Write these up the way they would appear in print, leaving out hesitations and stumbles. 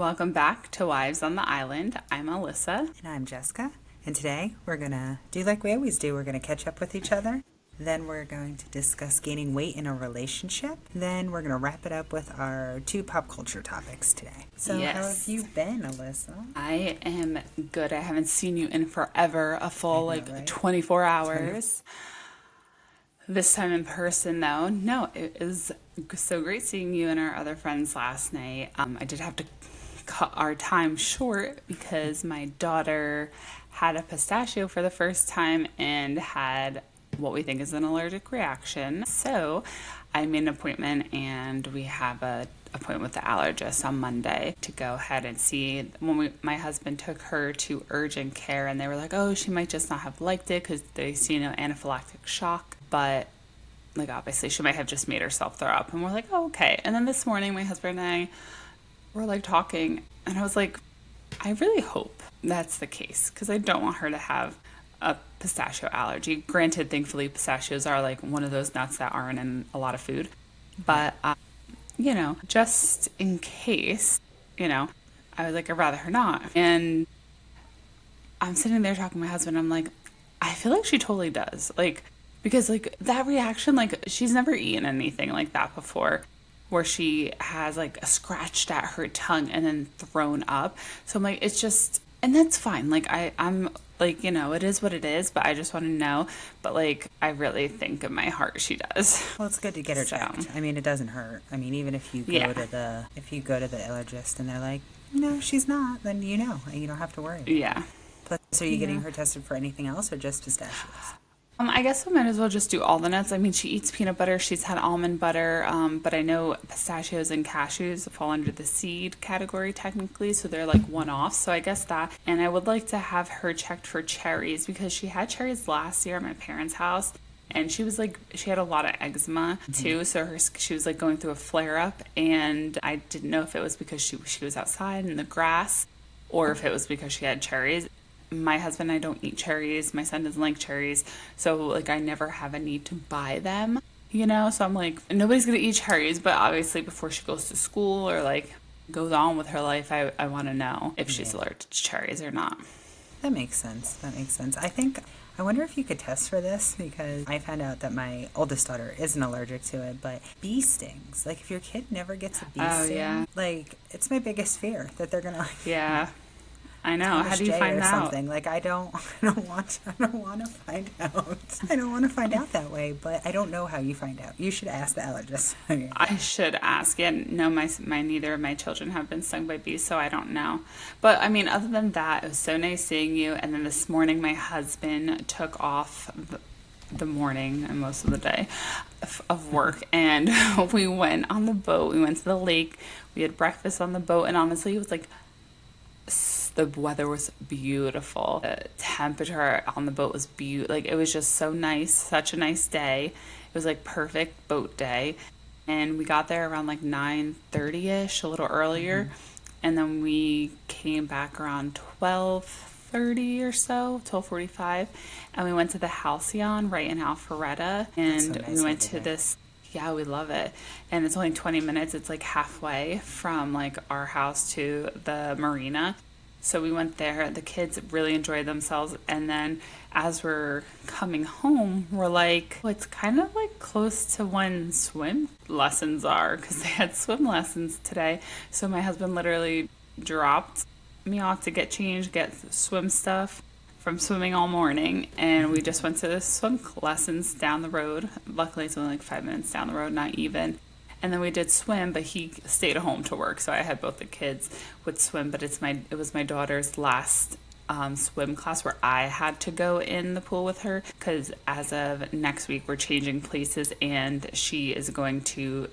Welcome back to Wives on the Island. I'm Alyssa. And I'm Jessica. And today we're going to do like we always do. We're going to catch up with each other. Then we're going to discuss gaining weight in a relationship. Then we're going to wrap it up with our two pop culture topics today. So Yes. how have you been, Alyssa? I am good. I haven't seen you in forever, a full right? 24 hours. This time in person, though. No, it is so great seeing you and our other friends last night. I did have to cut our time short because my daughter had a pistachio for the first time and had what we think is an allergic reaction. So I made an appointment and we have a appointment with the allergist on Monday to go ahead and see. My husband took her to urgent care and they were like, oh, she might just not have liked it because they see anaphylactic shock, but obviously she might have just made herself throw up. And we're like, oh, okay. And then this morning my husband and I were talking and I was like, I really hope that's the case because I don't want her to have a pistachio allergy. Granted, thankfully pistachios are one of those nuts that aren't in a lot of food, but just in case, I was like, I'd rather her not. And I'm sitting there talking to my husband. I'm like, I feel like she totally does. Because that reaction, she's never eaten anything like that before where she has scratched at her tongue and then thrown up. So I'm like, it's just, and that's fine. I'm it is what it is, but I just want to know. But I really think in my heart she does. Well, it's good to get her checked. I mean, it doesn't hurt. I mean, even if you go to the allergist and they're like, no, she's not, then you know, and you don't have to worry. Yeah. Plus, are you getting her tested for anything else or just pistachios? I guess I might as well just do all the nuts. I mean, she eats peanut butter. She's had almond butter, but I know pistachios and cashews fall under the seed category technically, so they're one-off. So I guess that. And I would like to have her checked for cherries because she had cherries last year at my parents' house, and she was she had a lot of eczema too. So she was going through a flare-up, and I didn't know if it was because she was outside in the grass, or if it was because she had cherries. My husband and I don't eat cherries. My son doesn't like cherries. So, I never have a need to buy them, So I'm nobody's going to eat cherries. But obviously, before she goes to school or, goes on with her life, I want to know if she's allergic to cherries or not. That makes sense. I wonder if you could test for this because I found out that my oldest daughter isn't allergic to it, but bee stings. If your kid never gets a bee sting, yeah. It's my biggest fear that they're going to, Yeah. I know. How do you find out? Something. I don't want to find out. I don't want to find out that way, but I don't know how you find out. You should ask the allergist. I should ask. Yeah, no, neither of my children have been stung by bees, so I don't know. But I mean, other than that, it was so nice seeing you. And then this morning, my husband took off the morning and most of the day of work, and we went on the boat. We went to the lake. We had breakfast on the boat, and honestly, it was the weather was beautiful. The temperature on the boat was beautiful. It was just so nice, such a nice day. It was perfect boat day. And we got there around 9:30ish, a little earlier. And then we came back around 12:30 or so, 12:45. And we went to the Halcyon right in Alpharetta. And so nice we went to this. Yeah, we love it. And it's only 20 minutes. It's halfway from our house to the marina. So we went there. The kids really enjoyed themselves. And then as we're coming home, we're it's kind of close to when swim lessons are because they had swim lessons today. So my husband literally dropped me off to get changed, get swim stuff from swimming all morning, and we just went to the swim lessons down the road. Luckily, it's only 5 minutes down the road, not even. And then we did swim, but he stayed at home to work, so I had both the kids would swim. But it was my daughter's last swim class where I had to go in the pool with her because as of next week we're changing places and she is going to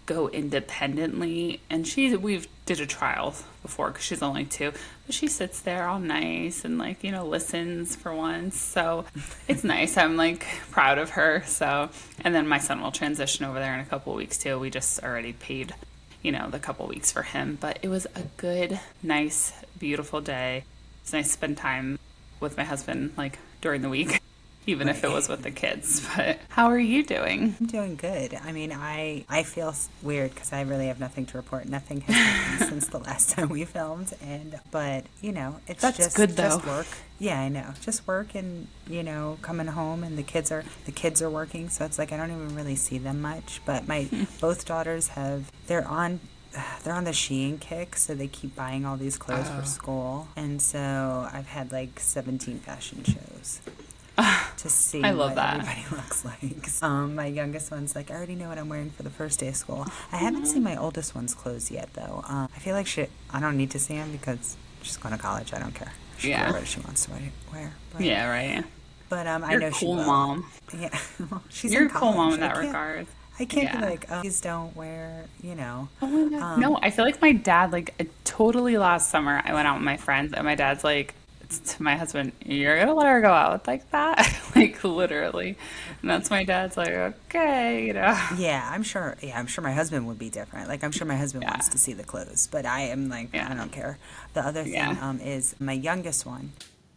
go independently. And we've did a trial before because she's only 2, but she sits there all nice and listens for once, so it's nice. I'm proud of her. So, and then my son will transition over there in a couple of weeks too. We just already paid the couple weeks for him, but it was a good, nice, beautiful day. It's nice to spend time with my husband during the week even if it Right. was with the kids. But how are you doing? I'm doing good. I mean, I feel weird because I really have nothing to report. Nothing has happened since the last time we filmed, and but it's That's good though. just work. Yeah, I know, just work, and coming home, and the kids are working, so it's like I don't even really see them much. But my both daughters they're on the Shein kick, so they keep buying all these clothes for Oh. school, and so I've had like 17 fashion shows to I see love what that. everybody looks like. My youngest one's like, I already know what I'm wearing for the first day of school. I haven't seen my oldest one's clothes yet, though. I feel like I don't need to see them because she's going to college. I don't care. She can wear Yeah. what she wants to wear. Yeah, right. But I You're a know she cool will. mom. Yeah, she's You're in a cool mom college. in that regard. I can't be Yeah. like, oh, please don't wear. Oh my God. No, I feel like my dad, like, totally last summer, I went out with my friends, and my dad's like, to my husband, you're gonna let her go out like that? Like, literally. And that's my dad's like, okay. Yeah, I'm sure. Yeah, I'm sure my husband would be different. Like, I'm sure my husband Yeah. wants to see the clothes, but I am like, Yeah. I don't care. The other thing Yeah. is my youngest one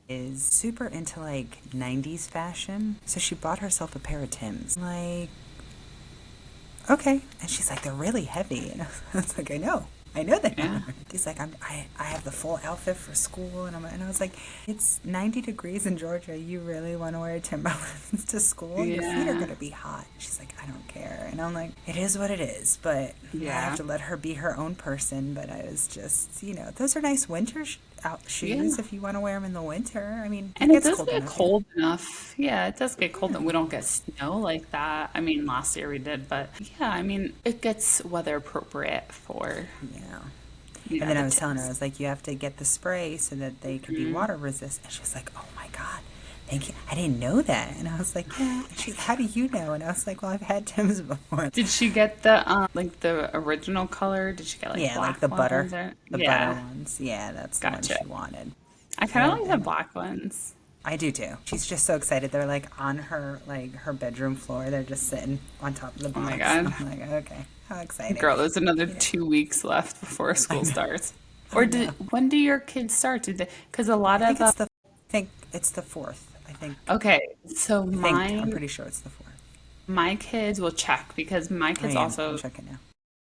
is super into like 90s fashion, so she bought herself a pair of Tims. Like, okay, and she's like, they're really heavy, and I was like, I know they Yeah. are. He's like, I have the full outfit for school, and I was like, it's 90 degrees in Georgia. You really want to wear Timberlands to school? Your feet are Yeah. gonna be hot. She's like, I don't care, and I'm like, it is what it is. But I have Yeah. to let her be her own person. But I was just, those are nice winter out Yeah. shoes if you want to wear them in the winter. I mean, it And it gets does cold get enough here. cold enough. Yeah, it does get cold, and we don't get snow like that. I mean, last year we did, but yeah, I mean, it gets weather appropriate for, Yeah. you And know, then I the was telling her, I tips. was like, you have to get the spray so that they can be water resistant. And she was like, oh my God, thank you. I didn't know that. And I was like, yeah. And she's, how do you know? And I was like, well, I've had Tim's before. Did she get the like the original color? Did she get like Yeah, like the black butter, ones or? the butter Yeah, ones. Yeah, that's the one gotcha. she wanted. I kind of And, like the and black ones. I do too. She's just so excited. They're like on her bedroom floor. They're just sitting on top of the Oh my box. God. I'm like, okay, how exciting. Girl, there's another You know, 2 weeks left before I school know, starts. I Or know. when do your kids start? Do they? Because a lot of I think it's the fourth. okay, so I'm my pretty sure it's the fourth. my kids will check because my I kids am. I'm also checking now.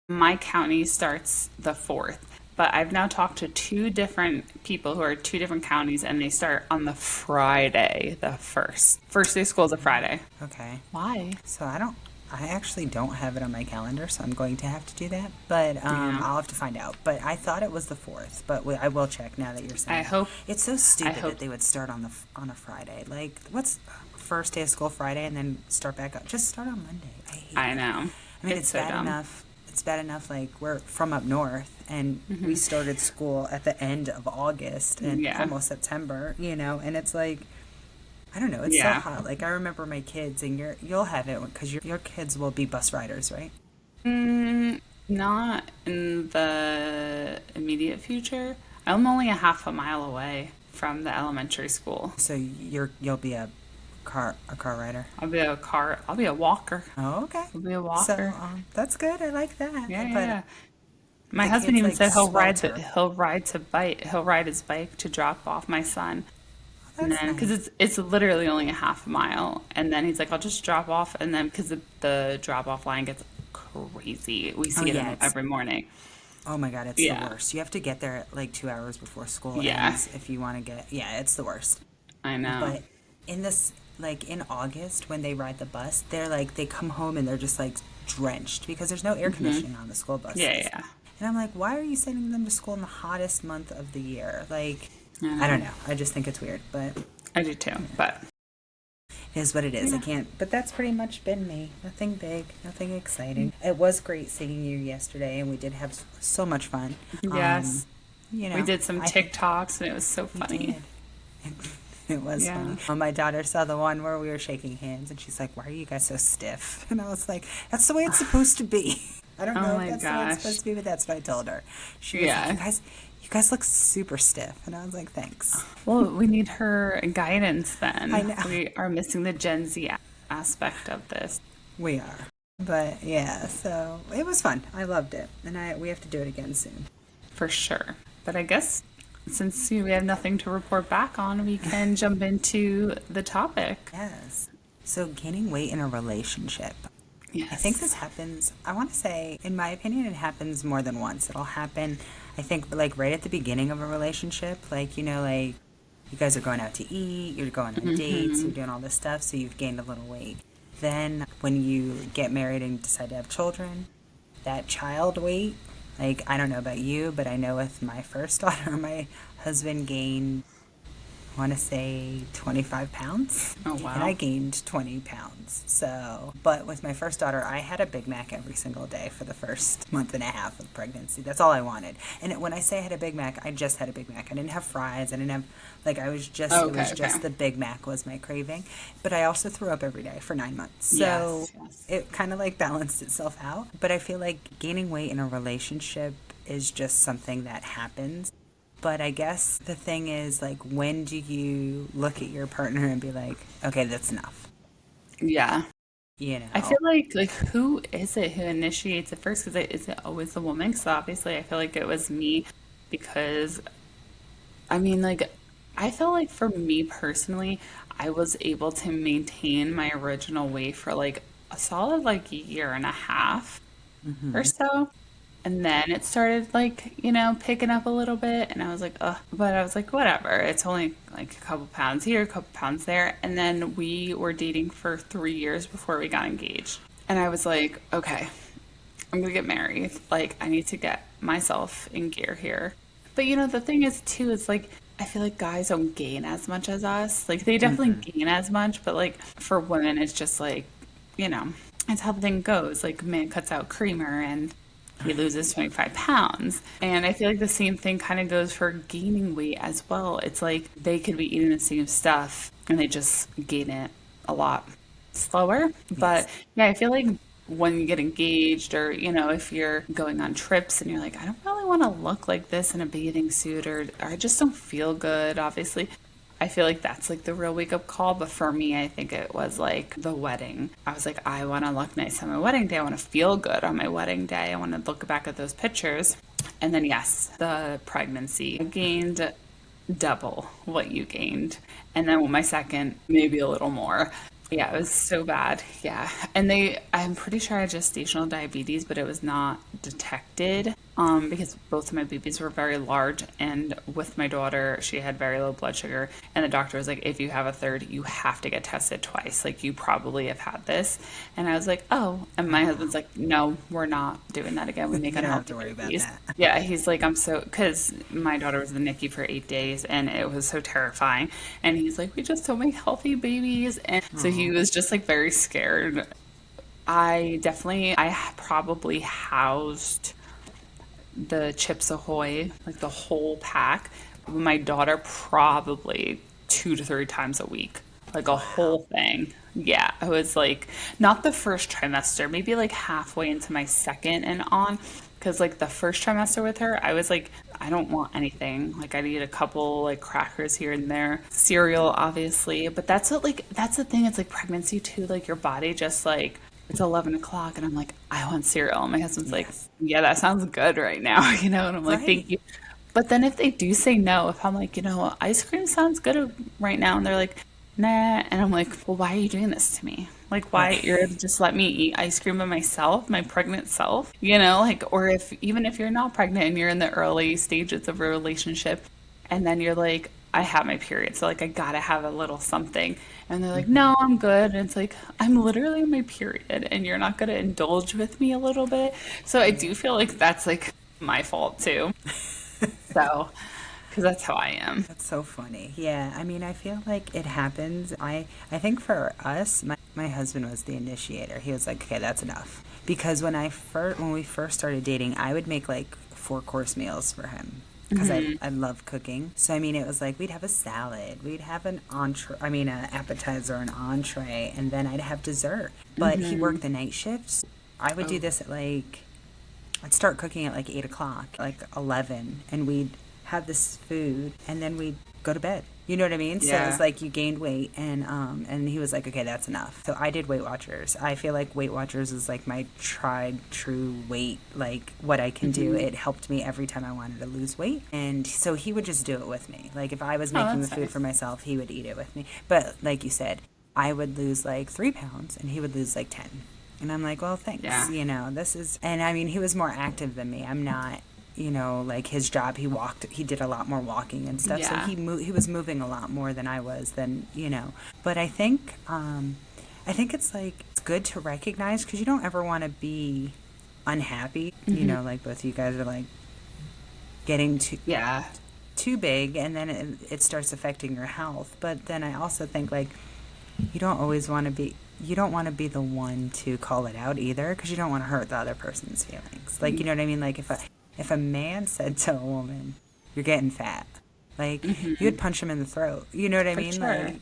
my county starts the 4th. But I've now talked to two different people who are two different counties, and they start on the Friday, the 1st. First day of school is a Friday. Okay. Why? So I actually don't have it on my calendar, so I'm going to have to do that. But Yeah. I'll have to find out. But I thought it was the fourth, but I will check now that you're I saying it. hope It's so I stupid hope that they would start on a Friday. Like, what's first day of school Friday and then start back up? Just start on Monday. I hate I it. know. I mean, It's it's so bad dumb. enough. It's bad enough. Like, we're from up north, and Mm-hmm. we started school at the end of August and Yeah. almost September. And it's like, I don't know. It's so Yeah. hot. Like, I remember my kids, and you'll have it because your kids will be bus riders, right? Not in the immediate future. I'm only a half a mile away from the elementary school. So you'll be a car rider. I'll be a walker. Oh, okay. I'll be a So walker. that's good. I like that. Yeah, yeah, But yeah. My the husband kids even like said swelter. he'll ride his bike to drop off my son. And That's then, because nice. it's literally only a half mile, and then he's like, I'll just drop off, and then because the drop off line gets crazy, we Oh see it yeah, it's every morning. oh my God, it's the Yeah, worst. You have to get there at like 2 hours before school yeah, ends if you want to get. Yeah, it's the worst. I know. But in this, like in August when they ride the bus, they're like they come home and they're just like drenched because there's no air conditioning on the school Yeah, buses. yeah, And I'm like, why are you sending them to school in the hottest month of the year? Like, I I don't know. know. I just think it's weird, but I do too. But it is what it is. I yeah, can't. But that's pretty much been me. Nothing big, nothing exciting. It was great seeing you yesterday, and we did have so much fun. Um, yes, you we know, did some I think TikToks, and it was so we funny. did. It was Yeah. funny. My daughter saw the one where we were shaking hands, and she's like, "Why are you guys so stiff?" And I was like, "That's the way it's supposed to be." I don't Oh know if my that's the way it's gosh. supposed to be, but that's what I told her. She was like, Yeah. You guys look super stiff," and I was like, "Thanks." Well, we need her guidance I then. know We are missing the Gen Z aspect of this. we are, but yeah. So it was fun. I loved it, and we have to do it again soon. For sure. But I guess since we have nothing to report back on, we can jump into the topic. Yes. So, gaining weight in a relationship. I think this Yes. happens, I want to say, in my opinion, it happens more than once. It'll happen, I think, like right at the beginning of a relationship. Like, like you guys are going out to eat, you're going on dates, you're doing all this stuff, so you've gained a little weight. Then, when you get married and decide to have children, that child weight, like, I don't know about you, but I know with my first daughter, my husband gained, I want to say 25 pounds, Oh, and I wow. gained 20 pounds. So, but with my first daughter, I had a Big Mac every single day for the first month and a half of pregnancy. That's all I wanted. And when I say I had a Big Mac, I just had a Big Mac. I didn't have fries. I didn't have, like, it Okay, was okay. just the Big Mac was my craving. But I also threw up every day for 9 months. So Yes, yes. it kind of like balanced itself out. But I feel like gaining weight in a relationship is just something that happens. But I guess the thing is, like, when do you look at your partner and be like, okay, that's enough? Yeah. You I feel know? like who is it who initiates it first? Because is it always the woman? Because obviously I feel like it was me because I mean, like, I feel like for me personally, I was able to maintain my original weight for like a solid like year and a half or so. And then it started like, picking up a little bit. And I was like, ugh. But I was like, whatever. It's only like a couple pounds here, a couple pounds there. And then we were dating for 3 years before we got engaged. And I was like, okay, I'm gonna get married. Like, I need to get myself in gear here. But the thing is, too, is like, I feel like guys don't gain as much as us. Like, they definitely gain as much, but like, for women, it's just like, you know, it's how the thing goes. Like, a man cuts out creamer and he loses 25 pounds. And I feel like the same thing kind of goes for gaining weight as well. It's like they could be eating the same stuff and they just gain it a lot slower. Yes. But yeah, I feel like when you get engaged or, if you're going on trips and you're like, I don't really want to look like this in a bathing suit or I just don't feel good, obviously. I feel like that's like the real wake up call. But for me, I think it was like the wedding. I was like, I want to look nice on my wedding day. I want to feel good on my wedding day. I want to look back at those pictures. And then, yes, the pregnancy. I gained double what you gained. And then with my second, maybe a little more. Yeah, it was so bad. Yeah. And I'm pretty sure I had gestational diabetes, but it was not detected because both of my babies were very large. And with my daughter, she had very low blood sugar. And the doctor was like, if you have a third, you have to get tested twice. Like, you probably have had this. And I was like, oh. And Oh, my husband's wow. like, no, we're not doing that again. We make You don't have to unhealthy worry about babies. that. Yeah, he's like, because my daughter was in the NICU for 8 days and it was so terrifying. And he's like, we just don't make healthy babies. And so he Oh, was just like very scared. I probably housed the Chips Ahoy, like the whole pack. My daughter probably 2 to 3 times a week, like a wow. whole thing. Yeah, I was like, not the first trimester, maybe like halfway into my second and on. Because like the first trimester with her, I was like, I don't want anything. Like I need a couple like crackers here and there, cereal, obviously. But that's the thing. It's like pregnancy too. Like your body just like it's 11 o'clock and I'm like, I want cereal. And my husband's like, Yes. yeah, that sounds good right now, And I'm like, Right. thank you. But then if they do say no, if I'm like, ice cream sounds good right now, and they're like, nah, and I'm like, well, why are you doing this to me? Like, why Right. you're just let me eat ice cream by myself, my pregnant self, like, or even if you're not pregnant and you're in the early stages of a relationship, and then you're like, I have my period, so like I gotta have a little something. And they're like, no, I'm good. And it's like, I'm literally on my period and you're not gonna indulge with me a little bit. So I do Right. feel like that's like my fault too. So, because that's how I am. That's so funny. Yeah, I mean, I feel like it happens. I think for us, my husband was the initiator. He was like, okay, that's enough. Because when we first started dating, I would make like 4 course meals for him because I love cooking. So I mean, it was like we'd have a salad, we'd have an entree, I mean, an appetizer, an entree, and then I'd have dessert. But he worked the night shifts. I would do Oh, this at I'd start cooking at like 8 o'clock, like 11, and we'd have this food, and then we'd go to bed. You know what I mean? So it's Yeah. like you gained weight, and he was like, okay, that's enough. So I did Weight Watchers. I feel like Weight Watchers is like my tried true weight, like what I can do. Hmm. It helped me every time I wanted to lose weight, and so he would just do it with me. Like if I was Oh, making the that's food for nice. myself, he would eat it with me. But like you said, I would lose like 3 pounds, and he would lose like 10. And I'm like, well, thanks. Yeah. This is, and I mean, he was more active than me. I'm not, like his job, he did a lot more walking and stuff. So Yeah. he was moving a lot more than I was but I think it's like, it's good to recognize because you don't ever want to be unhappy, Hmm. like both of you guys are like getting Yeah. too big and then it starts affecting your health. But then I also think like you don't always want to be you don't want to be the one to call it out either because you don't want to hurt the other person's feelings. Like, you know what I mean? Like if a man said to a woman, "You're getting fat," like you Hmm. would punch him in the throat. You know what I For mean? sure. Like,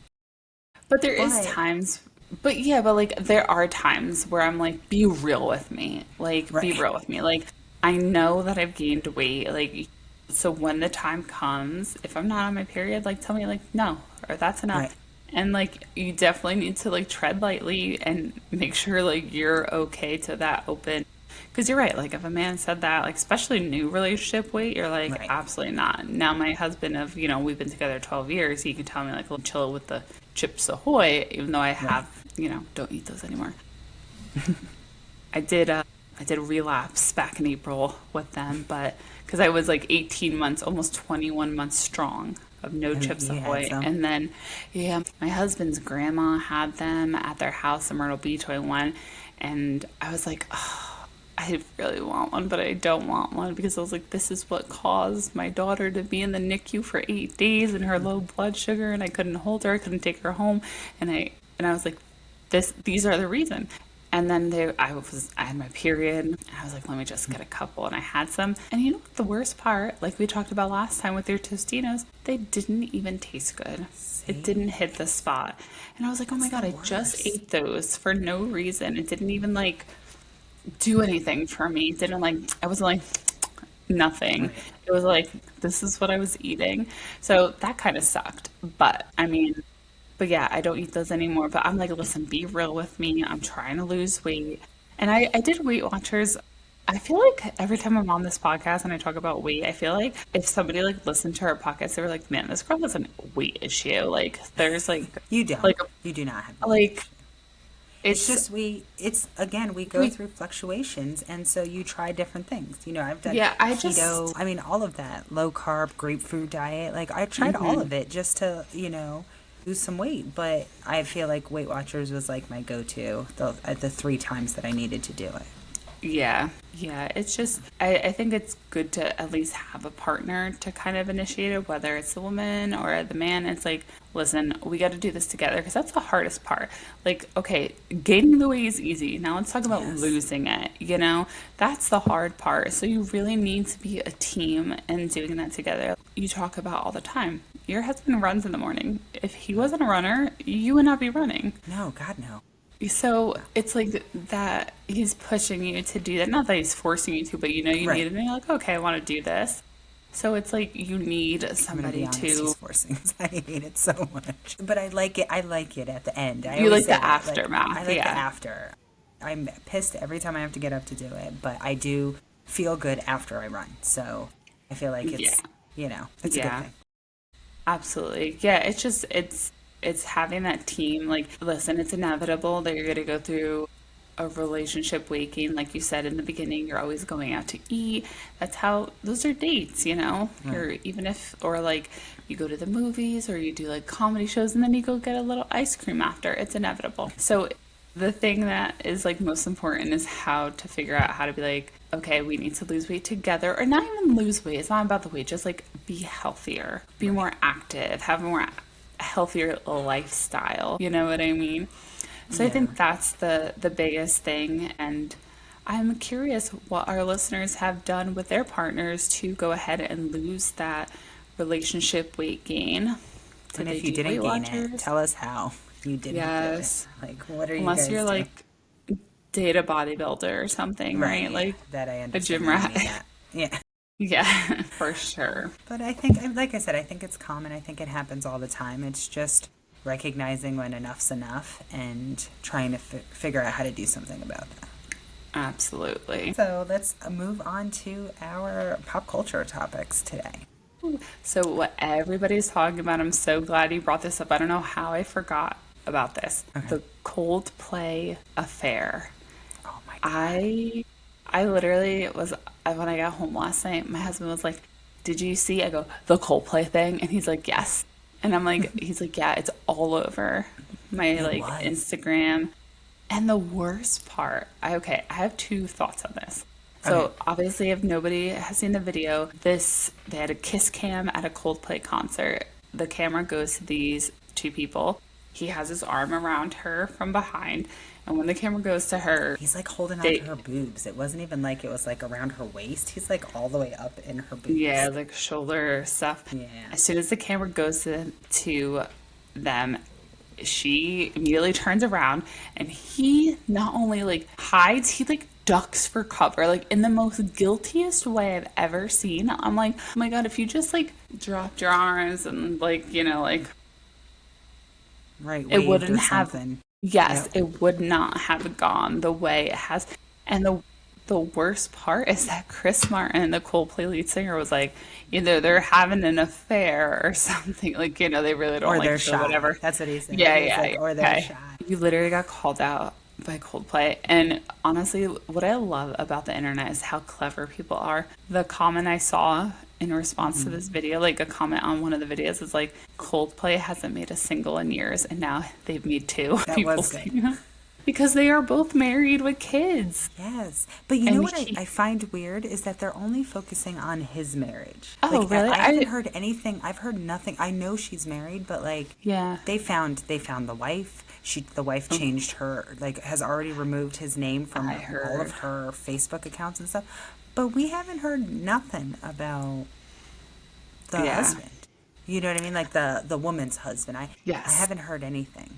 But there is but times, but yeah, but like there are times where I'm like, be real with me. Like, be right, real with me. Like, I know that I've gained weight. Like, so when the time comes, if I'm not on my period, like, tell me, like, no, or that's enough. right, And like, you definitely need to like tread lightly and make sure like you're okay to that open. Because you're right. Like, if a man said that, like, especially new relationship weight, you're like, right. absolutely not. Now, my husband, we've been together 12 years, he can tell me, like, "Well, chill with the Chips Ahoy," even though I Right. have, don't eat those anymore. I did relapse back in April with them, but because I was like 18 months, almost 21 months strong of no And Chips you had Ahoy. some. And then, yeah, my husband's grandma had them at their house in Myrtle Beach when I went. And I was like, oh, I really want one, but I don't want one because I was like, this is what caused my daughter to be in the NICU for 8 days and her low blood sugar, and I couldn't hold her, I couldn't take her home, and I was like, these are the reason. And then I had my period. And I was like, let me just get a couple, and I had some. And you know what the worst part? Like we talked about last time with your Tostinos, they didn't even taste good. It See, didn't hit the spot. And I was like, oh that's my the God, I just worst. ate those for no reason. It didn't even like do anything for me. It didn't like, I was like, nothing. Right. It was like, this is what I was eating. So that kind of sucked. But I mean, but yeah, I don't eat those anymore. But I'm like, listen, be real with me. I'm trying to lose weight. And I did Weight Watchers. I feel like every time I'm on this podcast and I talk about weight, I feel like if somebody like listened to our podcast, they were like, man, this girl has a weight issue. Like there's You don't. like, You do not have a weight like issue. It's it's, just it's again, we go we, through fluctuations, and so you try different things. I've done yeah, I keto, just, I mean, all of that, low carb, grapefruit diet. Like, I tried all mhm. of it just to, lose some weight. But I feel like Weight Watchers was like my go to the 3 times that I needed to do it. Yeah, yeah. It's just, I think it's good to at least have a partner to kind of initiate it, whether it's the woman or the man. It's like, listen, we got to do this together because that's the hardest part. Like, okay, gaining the weight is easy. Now let's talk about Yes. losing it. That's the hard part. So you really need to be a team and doing that together. You talk about all the time. Your husband runs in the morning. If he wasn't a runner, you would not be running. No, God, no. So it's like that he's pushing you to do that. Not that he's forcing you to, but you need Right. it, and you're like, okay, I want to do this. So it's like you need I'm gonna be somebody honest. He's to, forcing. I hate it so much, but I like it. I like it at the end. I you always like say the that. Like, I aftermath. like the Yeah. after. I'm pissed every time I have to get up to do it, but I do feel good after I run. So I feel like Yeah. it's a good Yeah. thing. Absolutely. Yeah, it's having that team. Like, listen, it's inevitable that you're gonna go through a relationship waking. Like you said in the beginning, you're always going out to eat. That's how those are dates. Right. You're even if or like you go to the movies or you do like comedy shows and then you go get a little ice cream after. It's inevitable. So the thing that is like most important is how to figure out how to be like, okay, we need to lose weight together, or not even lose weight. It's not about the weight, just like be healthier, be Right. more active, have a more healthier lifestyle. You know what I mean? So I Yeah. think that's the biggest thing. And I'm curious what our listeners have done with their partners to go ahead and lose that relationship weight gain. Did And they if you do didn't Weight gain it, Watchers? tell us how you didn't do it. Yes. Like, what are you Unless guys you're doing? like data bodybuilder or something, right? Right. Like That I a understand gym that you rat. need that. Yeah. Yeah, for sure. But I think, like I said, I think it's common. I think it happens all the time. It's just recognizing when enough's enough and trying to figure out how to do something about that. Absolutely. So let's move on to our pop culture topics today. So, what everybody's talking about, I'm so glad you brought this up. I don't know how I forgot about this. Okay. The Coldplay affair. Oh my God. I literally was, when I got home last night, my husband was like, "Did you see?" I go, "The Coldplay thing?" And he's like, "Yes." And I'm like, he's like, "Yeah, it's all over my It like was. Instagram." And the worst part, I have two thoughts on this. Okay. So obviously, if nobody has seen the video, they had a kiss cam at a Coldplay concert. The camera goes to these two people. He has his arm around her from behind, and when the camera goes to her, He's like holding on to they her boobs. It wasn't even like it was like around her waist. He's like all the way up in her yeah, boobs. like shoulder stuff. Yeah. As soon as the camera goes to them, she immediately turns around and he not only like hides, he like ducks for cover, like in the most guiltiest way I've ever seen. I'm like, oh my God, if you just like dropped your arms and like, like Right, it waved or wouldn't have, something. yes, Yep. it would not have gone the way it has. And the worst part is that Chris Martin, the Coldplay lead singer, was like, either they're having an affair or something. Like, they really don't Or like they're show shy. whatever. That's what he said. Yeah, He was yeah, like, yeah. or they're Okay. shy. You literally got called out by Coldplay. And honestly, what I love about the internet is how clever people are. The comment I saw in response to this video, like a comment on one of the videos, is like, Coldplay hasn't made a single in years, and now they've made two. That People was good. saying that. Because they are both married with kids. Yes. But you know And what I find weird is that they're only focusing on his marriage. oh, Like really? I haven't heard anything. I've heard nothing. I know she's married, but like Yeah. they found the wife. The wife changed her, like has already removed his name from I all of heard. her Facebook accounts and stuff. But we haven't heard nothing about the Yeah. husband. You know what I mean? Like the woman's husband. I Yes. haven't heard anything.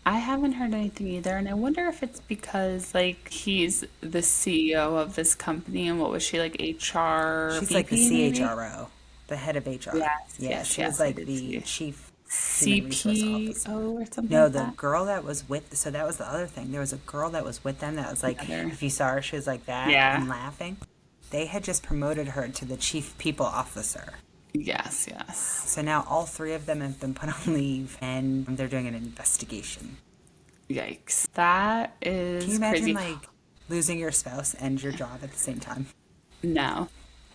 I haven't heard anything either, and I wonder if it's because like he's the CEO of this company, and what was she like, HR She's like the VP maybe? CHRO, the head of HR. Yes, Yeah, yes, she was yes, I like did the see chief human resource officer. CPO or something No, like the that. girl that was with, so that was the other thing. There was a girl that was with them that was like, Another. if you saw her, she was like that Yeah. and laughing. They had just promoted her to the chief people officer. Yes, yes. So now all three of them have been put on leave and they're doing an investigation. Yikes. That Can you is imagine crazy. like losing your spouse and your job at the same time? No,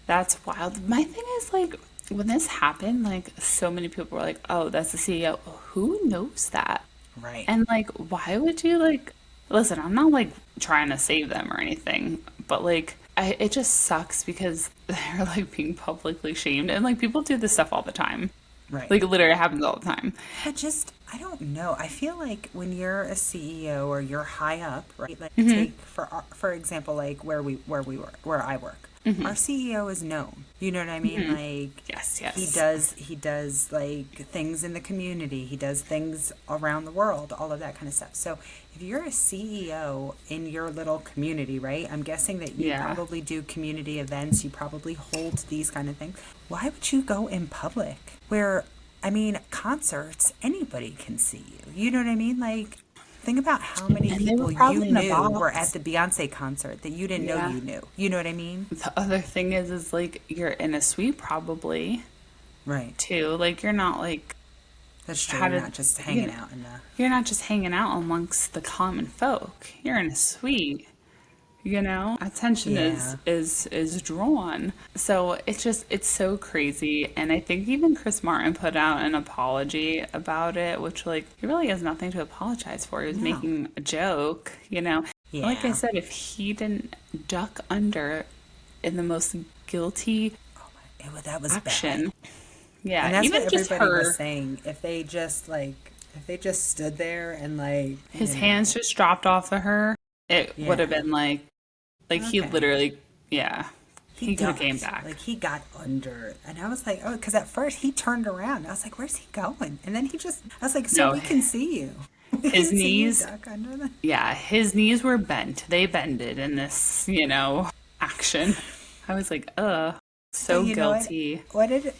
that's wild. My thing is like when this happened, like so many people were like, "Oh, that's the CEO." Who knows that? Right. And like, why would you like? Listen, I'm not like trying to save them or anything, but like, it just sucks because they're like being publicly shamed, and like people do this stuff all the time. Right. Like, it literally happens all the time. But just, I don't know. I feel like when you're a CEO or you're high up, right? Like Mm-hmm. take for example, like where we work, where I work. Our CEO is known. You know what I mean? Like Yes, he yes. does like things in the community. He does things around the world, all of that kind of stuff. So if you're a CEO in your little community, right? I'm guessing that you Yeah. probably do community events. You probably hold these kind of things. Why would you go in public where, I mean, concerts, anybody can see you. You know what I mean? Like, think about how many And they were people you probably in a knew were at box. the Beyonce concert that you didn't know Yeah. you knew. You know what I mean? The other thing is like you're in a suite probably Right. too. Like you're not like That's true. how You're did not just you hanging know, out in the. you're not just hanging out amongst the common folk. You're in a suite. Attention Yeah. is drawn. So it's so crazy. And I think even Chris Martin put out an apology about it, which like he really has nothing to apologize for. He was No. making a joke. Like I Yeah. said, if he didn't duck under in the most guilty That was bad. action, And yeah, that's even what just everybody was her, saying. If they just stood there and like, his hands just dropped off of her, it would have Yeah. been like he Okay. literally, yeah, he could have came ducked. back. Like he got under, and I was like, oh, because at first he turned around. I was like, where's he going? And then I was like, so No, we can see you. We his can see you knees, duck under the. yeah, his knees were bent. They bended in this, action. I was like, But So you know what? guilty. What did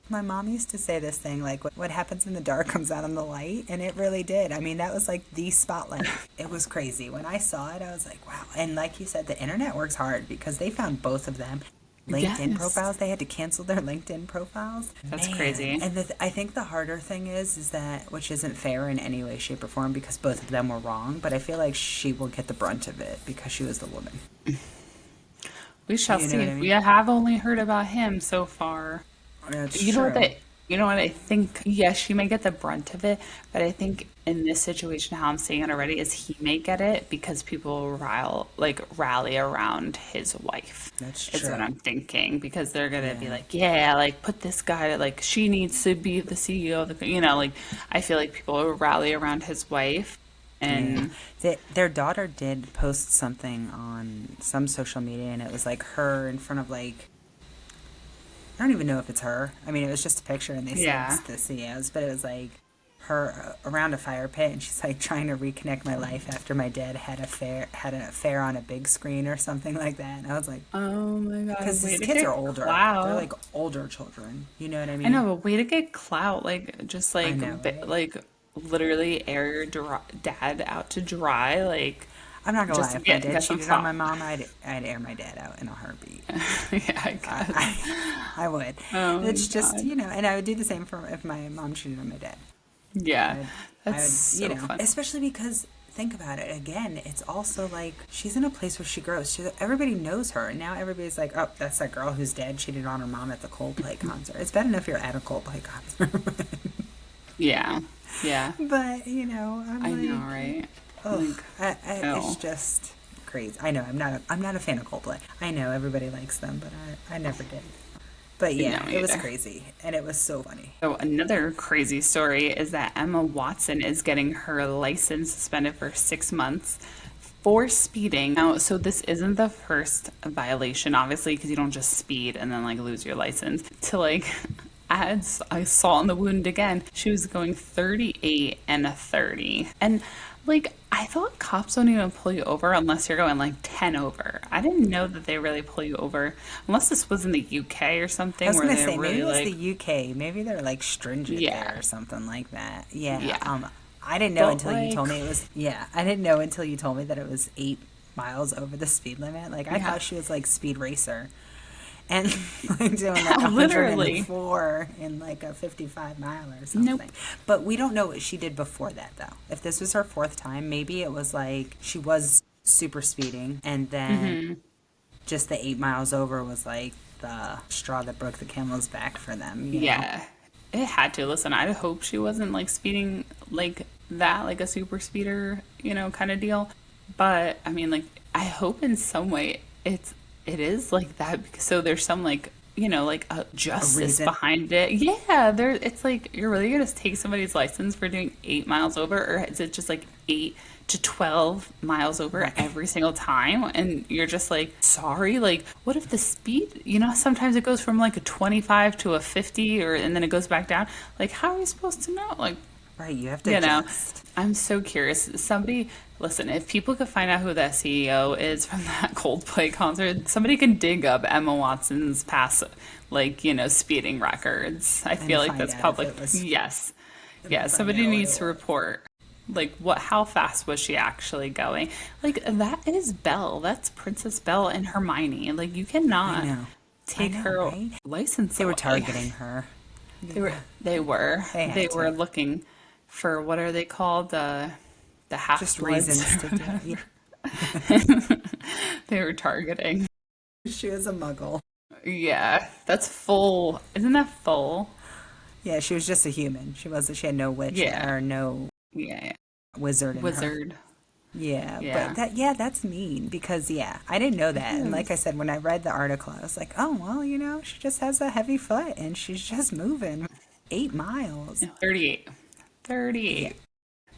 my mom used to say this thing like what happens in the dark comes out in the light, and it really did. I mean, that was like the spotlight. It was crazy. When I saw it, I was like, wow. And like you said, the internet works hard because they found both of them. LinkedIn Yes. profiles, they had to cancel their LinkedIn profiles. That's Man. crazy. And I think the harder thing is that, which isn't fair in any way, shape, or form because both of them were wrong, but I feel like she will get the brunt of it because she was the woman. We shall You know what I see. We mean? have only heard about him so far. That's You know what true. they, you know what I think? Yes, she may get the brunt of it, but I think in this situation, how I'm seeing it already is he may get it because people rally around his wife. That's Is what true. I'm thinking because they're gonna be Yeah. like, yeah, like put this guy, like she needs to be the CEO of the, like I feel like people will rally around his wife, Yeah. and Their daughter did post something on some social media, and it was like her in front of like, I don't even know if it's her. I mean, it was just a picture, and they said it's yeah, the CEOs, but it was like her around a fire pit, and she's like trying to reconnect my life after my dad had an affair on a big screen or something like that. And I was like, oh my God, because way his to kids are get older. They're clout. like older children. You know what I I know, mean? but way to get clout, like just I know, right? like literally air your dad out to dry, like I'm not gonna just lie. to If my dad get some cheated on my clout. mom, I'd air my dad out in a heartbeat. Yeah, I I, guess. I would. Oh my It's just, God. and I would do the same for if my mom cheated on my dad. Yeah, I that's would, so fun. especially because think about it again. It's also like she's in a place where she grows. Everybody knows her, and now everybody's like, "Oh, that's that girl whose dad cheated on her mom at the Coldplay concert." It's bad enough you're at a Coldplay concert, Yeah, yeah, but I'm I know, like, right? oh, Like, it's oh, just crazy. I know I'm not a fan of Coldplay. I know everybody likes them, but I never did. But no, yeah, it me was either. crazy, and it was so funny. So another crazy story is that Emma Watson is getting her license suspended for 6 months for speeding. Now, so this isn't the first violation, obviously, because you don't just speed and then like lose your license. To like add salt in the wound again, she was going 38 and a 30, and like I thought cops don't even pull you over unless you're going like 10 over. I didn't know that they really pull you over unless this was in the UK or I something was where gonna they're say maybe really it was the like, UK. Maybe they're like stringent there yeah, or something like that. Yeah. yeah. I didn't know But until you like, told me it was. Yeah, I didn't know until you told me that it was 8 miles over the speed limit. Like I yeah, thought she was like speed racer and like doing like literally. 104 in like a 55 mile or Nope. something. But we don't know what she did before that though. If this was her fourth time, maybe it was like she was super speeding and then just the 8 miles over was like the straw that broke the camel's back for them. Yeah. It had to. Listen, I hope she wasn't like speeding like that, like a super speeder, kind of deal. But I mean, like, I hope in some way it is like that because so there's some like like a A justice reason. behind it. Yeah, there. It's like you're really gonna take somebody's license for doing 8 miles over, or is it just like 8 to 12 miles over Right. every single time? And you're just like, sorry, like, what if the speed? Sometimes it goes from like a 25 to a 50, or and then it goes back down. Like, how are you supposed to know? Like, Right, you have to you know, adjust. I'm so curious. Somebody, listen, if people could find out who that CEO is from that Coldplay concert, somebody can dig up Emma Watson's past, like, speeding records. I And feel like find that's out if public. it was, Yes. and Yeah, find somebody out what it needs to was. report. Like, how fast was she actually going? Like, that is Belle. That's Princess Belle and Hermione. Like, you I cannot know. I take know, her right? license They were away. targeting her. They were Yeah, they were they they had were to. looking for what are they called? The Just half-bloods reasons or to do it. whatever. They were targeting. Yeah. She was a muggle. Yeah, that's full. Isn't that full? Yeah, she was just a human. She had no witch Yeah. or no Yeah, yeah. wizard in her. Wizard. Yeah, but Yeah. that's mean because I didn't know It that. And like I is. said, when I read the article, I was like, oh well, she just has a heavy foot and she's just moving 8 miles. No, 38. Yeah, 38.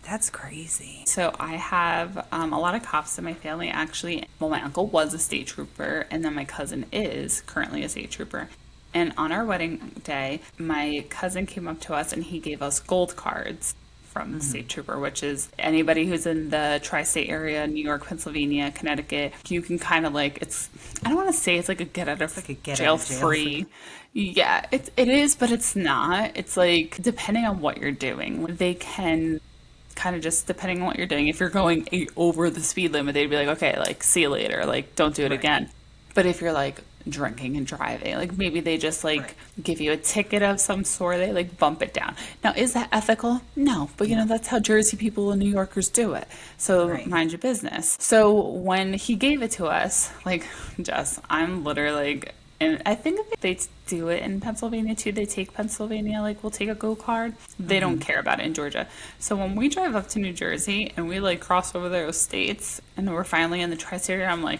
that's crazy. So I have a lot of cops in my family actually. Well, my uncle was a state trooper, and then my cousin is currently a state trooper. And on our wedding day, my cousin came up to us and he gave us gold cards from the state trooper, which is anybody who's in the tri-state area, New York, Pennsylvania, Connecticut. You can kind of like, it's, I don't want to say it's like a get out of Like a get out jail of jail free. free. Yeah, it is, but it's not. It's like depending on what you're doing, they can kind of just depending on what you're doing. If you're going over the speed limit, they'd be like, okay, like see you later, like don't do it Right. again. But if you're like drinking and driving, like maybe they just Right. like give you a ticket of some sort, they like bump it down. Now, is that ethical? No, but you know, that's how Jersey people and New Yorkers do it. So Right. mind your business. So when he gave it to us, like, Jess, I'm literally like, and I think they do it in Pennsylvania too. They take Pennsylvania, like we'll take a go card. They don't care about it in Georgia. So when we drive up to New Jersey and we like cross over those states and we're finally in the tri-state area, I'm like,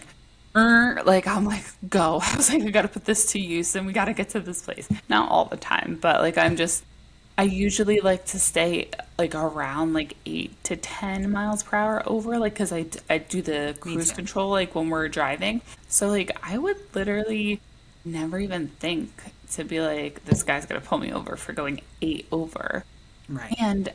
I'm like, go. I was like, I gotta put this to use and we gotta get to this place. Not all the time, but like I usually like to stay like around like 8 to 10 miles per hour over, like because I do the Me cruise too. control like when we're driving. So like I would literally never even think to be like, this guy's gonna pull me over for going 8 over. Right. And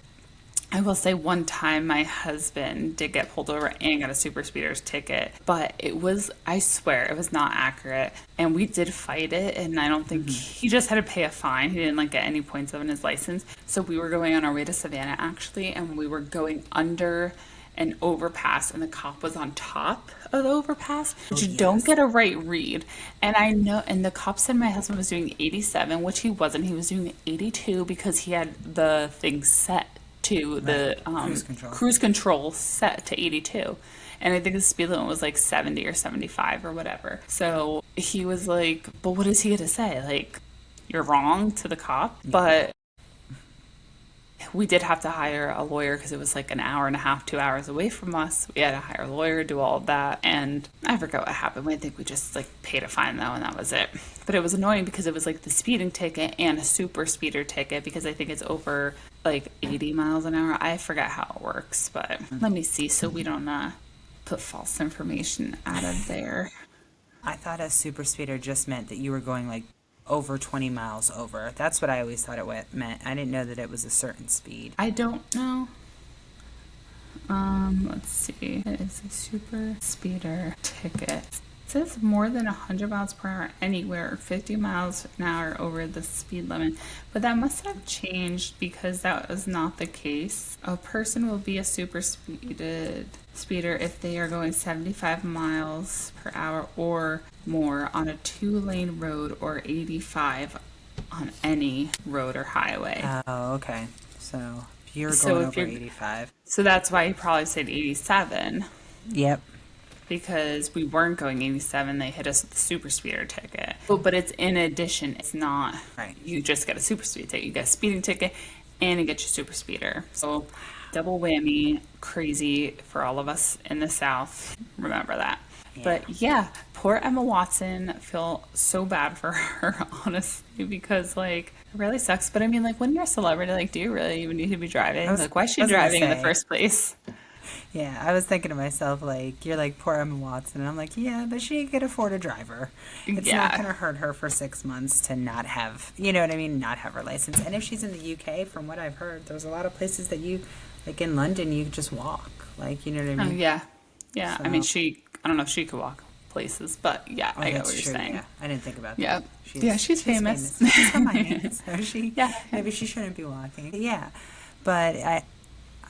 I will say one time my husband did get pulled over and got a super speeders ticket, but it was, I swear, it was not accurate. And we did fight it, and I don't think he just had to pay a fine. He didn't like get any points on his license. So we were going on our way to Savannah actually, and we were going under an overpass, and the cop was on top of the overpass, but you don't yes. get a right read. And I know, and the cop said my husband was doing 87, which he wasn't. He was doing 82 because he had the thing set to the Cruise control. cruise control set to 82. And I think the speed limit was like 70 or 75 or whatever. So he was like, but what is he going to say? Like, you're wrong to the cop. But we did have to hire a lawyer because it was like an hour and a half, 2 hours away from us. We had to hire a lawyer, do all of that. And I forgot what happened. I think we just like paid a fine though, and that was it. But it was annoying because it was like the speeding ticket and a super speeder ticket because I think it's over like 80 miles an hour. I forgot how it works, but let me see so we don't put false information out of there. I thought a super speeder just meant that you were going like over 20 miles over. That's what I always thought it meant. I didn't know that it was a certain speed. I don't know. Let's see. It is a super speeder ticket. It says more than 100 miles per hour anywhere, 50 miles an hour over the speed limit. But that must have changed because that was not the case. A person will be a speeder if they are going 75 miles per hour or more on a 2-lane road or 85 on any road or highway. Oh, okay. So if you're So going if over you're 85. So that's why he probably said 87 Yep. because we weren't going 87. They hit us with the super speeder ticket. But it's in addition. It's not, Right. you just get a super speeder ticket. You get a speeding ticket and you get your super speeder. So double whammy, crazy for all of us in the South. Remember that. But yeah, poor Emma Watson. Feel so bad for her, honestly, because like it really sucks. But I mean, like when you're a celebrity, like do you really even need to be driving? Like why is she I was gonna driving in the say. first place? Yeah, I was thinking to myself, like, you're like, poor Emma Watson. And I'm like, yeah, but she could afford a driver. It's not Yeah. going to hurt her for 6 months to not have, you know what I mean, not have her license. And if she's in the UK, from what I've heard, there's a lot of places that you, like in London, you just walk. Like, you know what I Oh mean? yeah, yeah. I mean, So- I don't know if she could walk places, but yeah, Oh, I get that's what you're true. saying. Yeah, I didn't think about Yeah. that. Yeah, she's famous. She's from Miami, so Yeah. maybe she shouldn't be walking. Yeah, but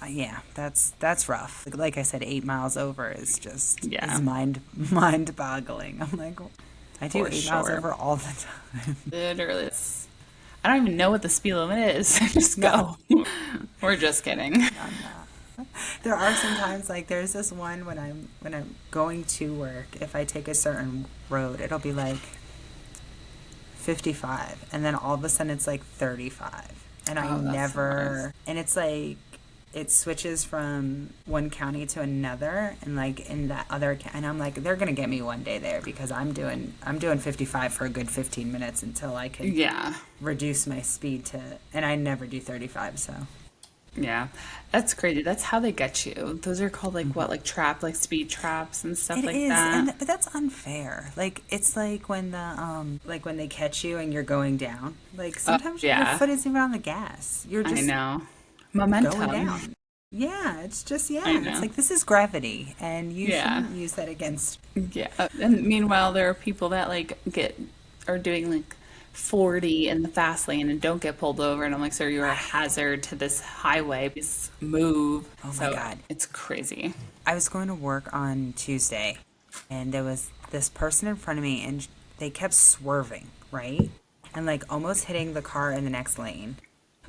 yeah, that's rough. Like I said, 8 miles over is just Yeah. is mind boggling. I'm like, I do For 8 miles sure. over all the time. Literally, I don't even know what the speed limit is. Just go. We're just kidding. There are some times like there's this one when I'm going to work. If I take a certain road, it'll be like 55, and then all of a sudden it's like 35, and I Oh, that's never. And it's like it switches from one county to another, and like in that other, and I'm like, they're gonna get me one day there because I'm doing 55 for a good 15 minutes until I can Yeah. reduce my speed to, and I never do 35, so. Yeah. That's crazy. That's how they get you. Those are called like what, like like speed traps and stuff It like is, that. but that's unfair. Like it's like when like when they catch you and you're going down. Like sometimes yeah. your foot isn't even on the gas. You're just I know. going Momentum. down. Yeah, it's just, I yeah, it's know. like this is gravity, and you Yeah. shouldn't use that against. Yeah. And meanwhile, there are people that like are doing like 40 in the fast lane and don't get pulled over. And I'm like, sir, you're a Right. hazard to this highway. Please move. Oh my So God. it's crazy. I was going to work on Tuesday, and there was this person in front of me, and they kept swerving, right? And like almost hitting the car in the next lane.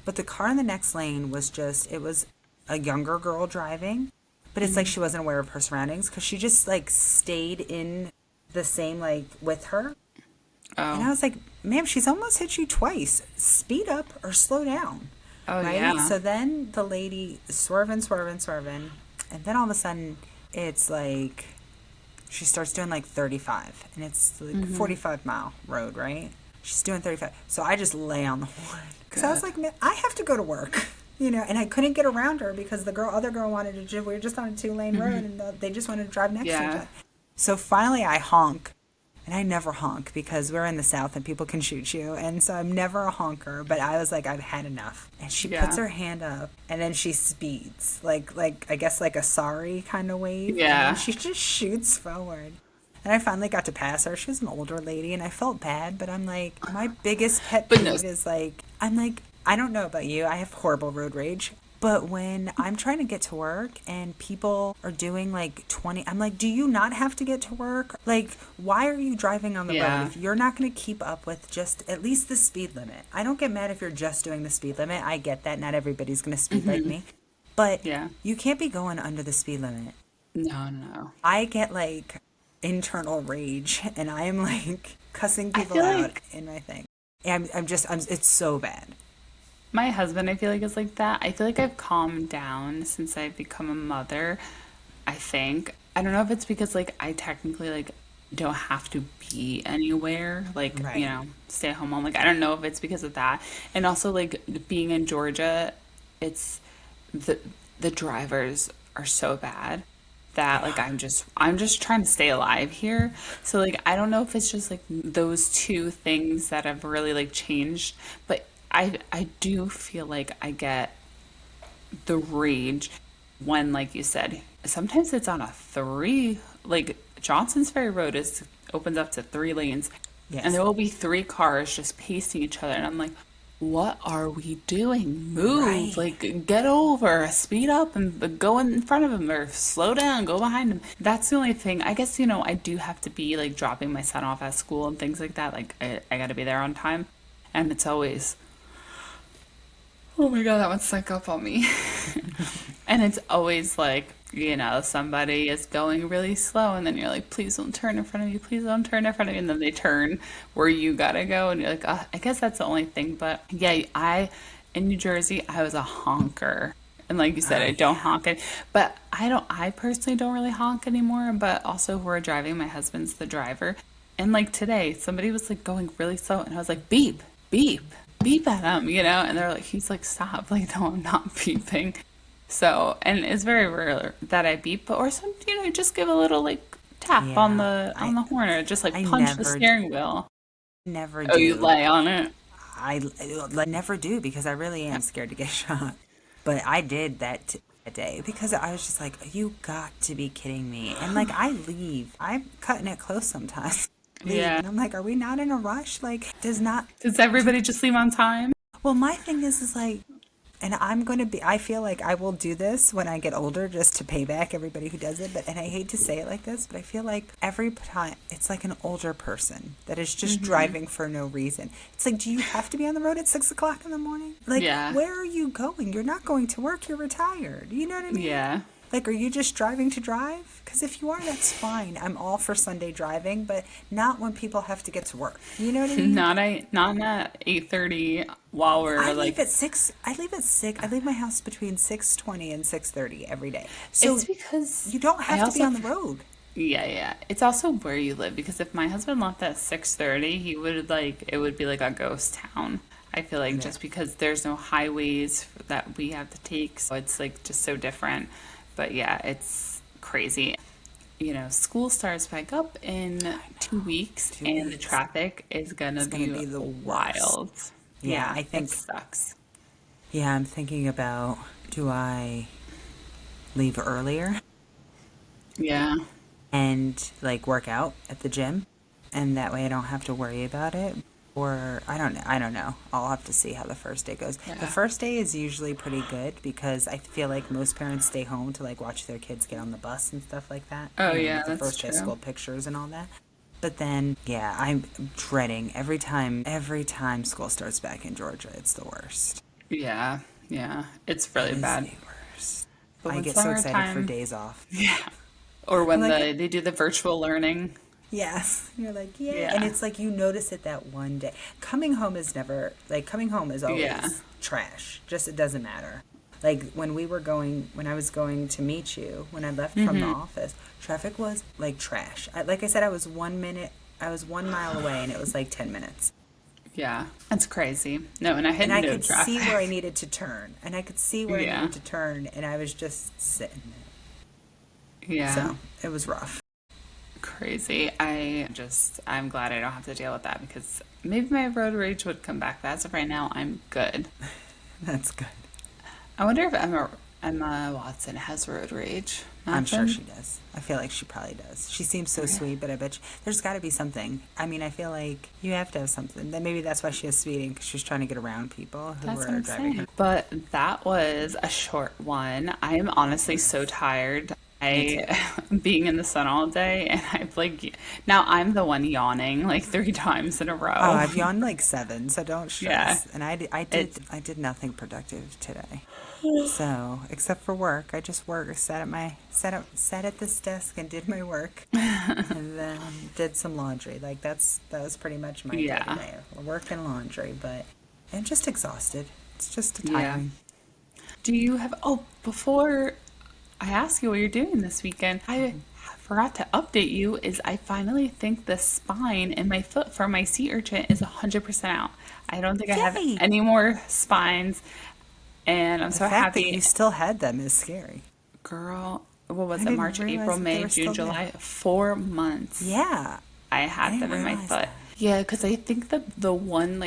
But the car in the next lane was just, it was a younger girl driving, but it's like she wasn't aware of her surroundings because she just like stayed in the same, like with her. And I Oh, was like, ma'am, she's almost hit you twice. Speed up or slow down. oh Right? yeah. So then the lady swerving, swerving, swerving. And then all of a sudden, it's like she starts doing like 35. And it's like 45-mile road, right? She's doing 35. So I just lay on the horn. Because I was Good. like, man, I have to go to work. And I couldn't get around her because the other girl wanted to, we were just on a 2-lane road and they just wanted to drive next to each Yeah. other. So finally I honk, and I never honk because we're in the South and people can shoot you. And so I'm never a honker, but I was like, I've had enough. And she puts Yeah. her hand up and then she speeds, like I guess like a sorry kind of wave. And then Yeah. she just shoots forward. And I finally got to pass her. She was an older lady and I felt bad, but I'm like, my biggest pet But no, peeve is like, I'm like, I don't know about you. I have horrible road rage. But when I'm trying to get to work and people are doing like 20, I'm like, do you not have to get to work? Like, why are you driving on the road yeah. if you're not going to keep up with just at least the speed limit? I don't get mad if you're just doing the speed limit. I get that. Not everybody's going to speed like me. But Yeah. you can't be going under the speed limit. No, no. I get like internal rage and I am like cussing I people feel out like in my thing. It's so bad. my husband, I feel like, is like that. I feel like I've calmed down since I've become a mother. I think. I don't know if it's because like I technically like don't have to be anywhere, like, Right. stay at home mom. Like I don't know if it's because of that. And also like being in Georgia, it's the the drivers are so bad that like I'm just trying to stay alive here. So like I don't know if it's just like those two things that have really like changed, but I do feel like I get the rage when, like you said, sometimes it's on a three, like Johnson's Ferry Road is opens up to 3 lanes, and Yes. there will be 3 cars just pacing each other, and I'm like, what are we doing? Move, Right. like get over, speed up, and go in front of him, or slow down, go behind him. That's the only thing. I guess I do have to be like dropping my son off at school and things like that. Like I got to be there on time, and it's always, oh my God, that one snuck up on me. And it's always like, somebody is going really slow, and then you're like, please don't turn in front of me, please don't turn in front of me. And then they turn where you gotta go, and you're like, I guess that's the only thing. But yeah, in New Jersey, I was a honker. And like you said, Oh I don't yeah. honk it, but I personally don't really honk anymore. But also, we're driving, my husband's the driver. And like today, somebody was like going really slow, and I was like, beep, beep, beep at him, and they're like, he's like, stop, like, no, I'm not beeping. So, and it's very rare that I beep, but or some, just give a little like tap on Yeah. the horn, or just like I punch the never steering wheel. never Oh, you do. lay on it. I never do because I really am scared to get shot. But I did that day because I was just like, you got to be kidding me. And like I leave. I'm cutting it close sometimes. Leave Yeah. and I'm like, are we not in a rush? Like does not Does everybody just leave on time? well my thing is like and I'm going to be, I feel like I will do this when I get older just to pay back everybody who does it. But, and I hate to say it like this, but I feel like every time it's like an older person that is just driving for no reason. It's like, do you have to be on the road at 6 o'clock in the morning? Like, Yeah. where are you going? You're not going to work. You're retired. You know what I mean? Yeah. Like, are you just driving to drive? Because if you are, that's fine. I'm all for Sunday driving, but not when people have to get to work. You know what I mean? Not at 8:30 while we're I like, leave at 6. I leave at 6. I leave my house between 6:20 and 6:30 every day. it's So because you don't I have to be also on the road. Yeah, yeah. It's also where you live, because if my husband left at 6:30, he would like it would be like a ghost town. I feel like Yeah. just because there's no highways that we have to take, so it's like just so different. But yeah, it's crazy. School starts back up in 2 weeks, Two and the weeks. traffic is gonna It's going to be be the worst. wild. Yeah, Yeah, I it think sucks. yeah, I'm thinking about do I leave earlier Yeah. and like work out at the gym, and that way I don't have to worry about it? Or I don't know. I'll have to see how the first day goes. The Yeah. first day is usually pretty good because I feel like most parents stay home to like watch their kids get on the bus and stuff like that. Oh, You know, yeah, like the that's first day of true. school pictures and all that. But then, yeah, I'm dreading every time school starts back in Georgia. It's the worst. Yeah. Yeah. It's It really is bad. the worst. But I when get so excited for summertime, days off. yeah. Or I'm when like, they do the virtual learning. yes. You're like, yay. And Yeah. it's like you notice it that one day. Coming home is never, like, coming home is Yeah. always trash. Just, it doesn't matter. Like, when I was going to meet you, when I left from the office, traffic was like trash. Like I said, I was 1 mile away and it was like 10 minutes. Yeah. That's crazy. No, and I had And I no could see where I traffic. needed to turn. And I could see where I Yeah. needed to turn. And I was just sitting there. Yeah. So it was rough. Crazy. I'm glad I don't have to deal with that because maybe my road rage would come back. But as of right now, I'm good. That's good. I wonder if Emma Watson has road rage. I'm sure Nothing? she does. I feel like she probably does. She seems so Yeah. sweet, but I bet there's got to be something. I mean, I feel like you have to have something. Then maybe that's why she has speeding because she's trying to get around people who That's what are I'm driving saying. her. But that was a short one. I am honestly so tired. Me too. I being in the sun all day and I've like now I'm the one yawning like 3 times in a Oh, row. I've yawned like seven, so don't Yeah. stress. And It's I did nothing productive today. So, except for work, I just sat at this desk and did my work, and then did some laundry. Like that was pretty much my day yeah. today, work and laundry. But I'm just exhausted. It's just Yeah. tiring. Do you have before I ask you what you're doing this weekend, I forgot to update you is I finally think the spine in my foot for my sea urchin is 100% out. I don't think I have Yay! any more spines and I'm The so fact that happy. you still had them is scary. Girl, what was I it? didn't March, April, realize that they May, were June, still there. July? 4 months. Yeah, I I had didn't them in my realize foot. that. Yeah, because I think the one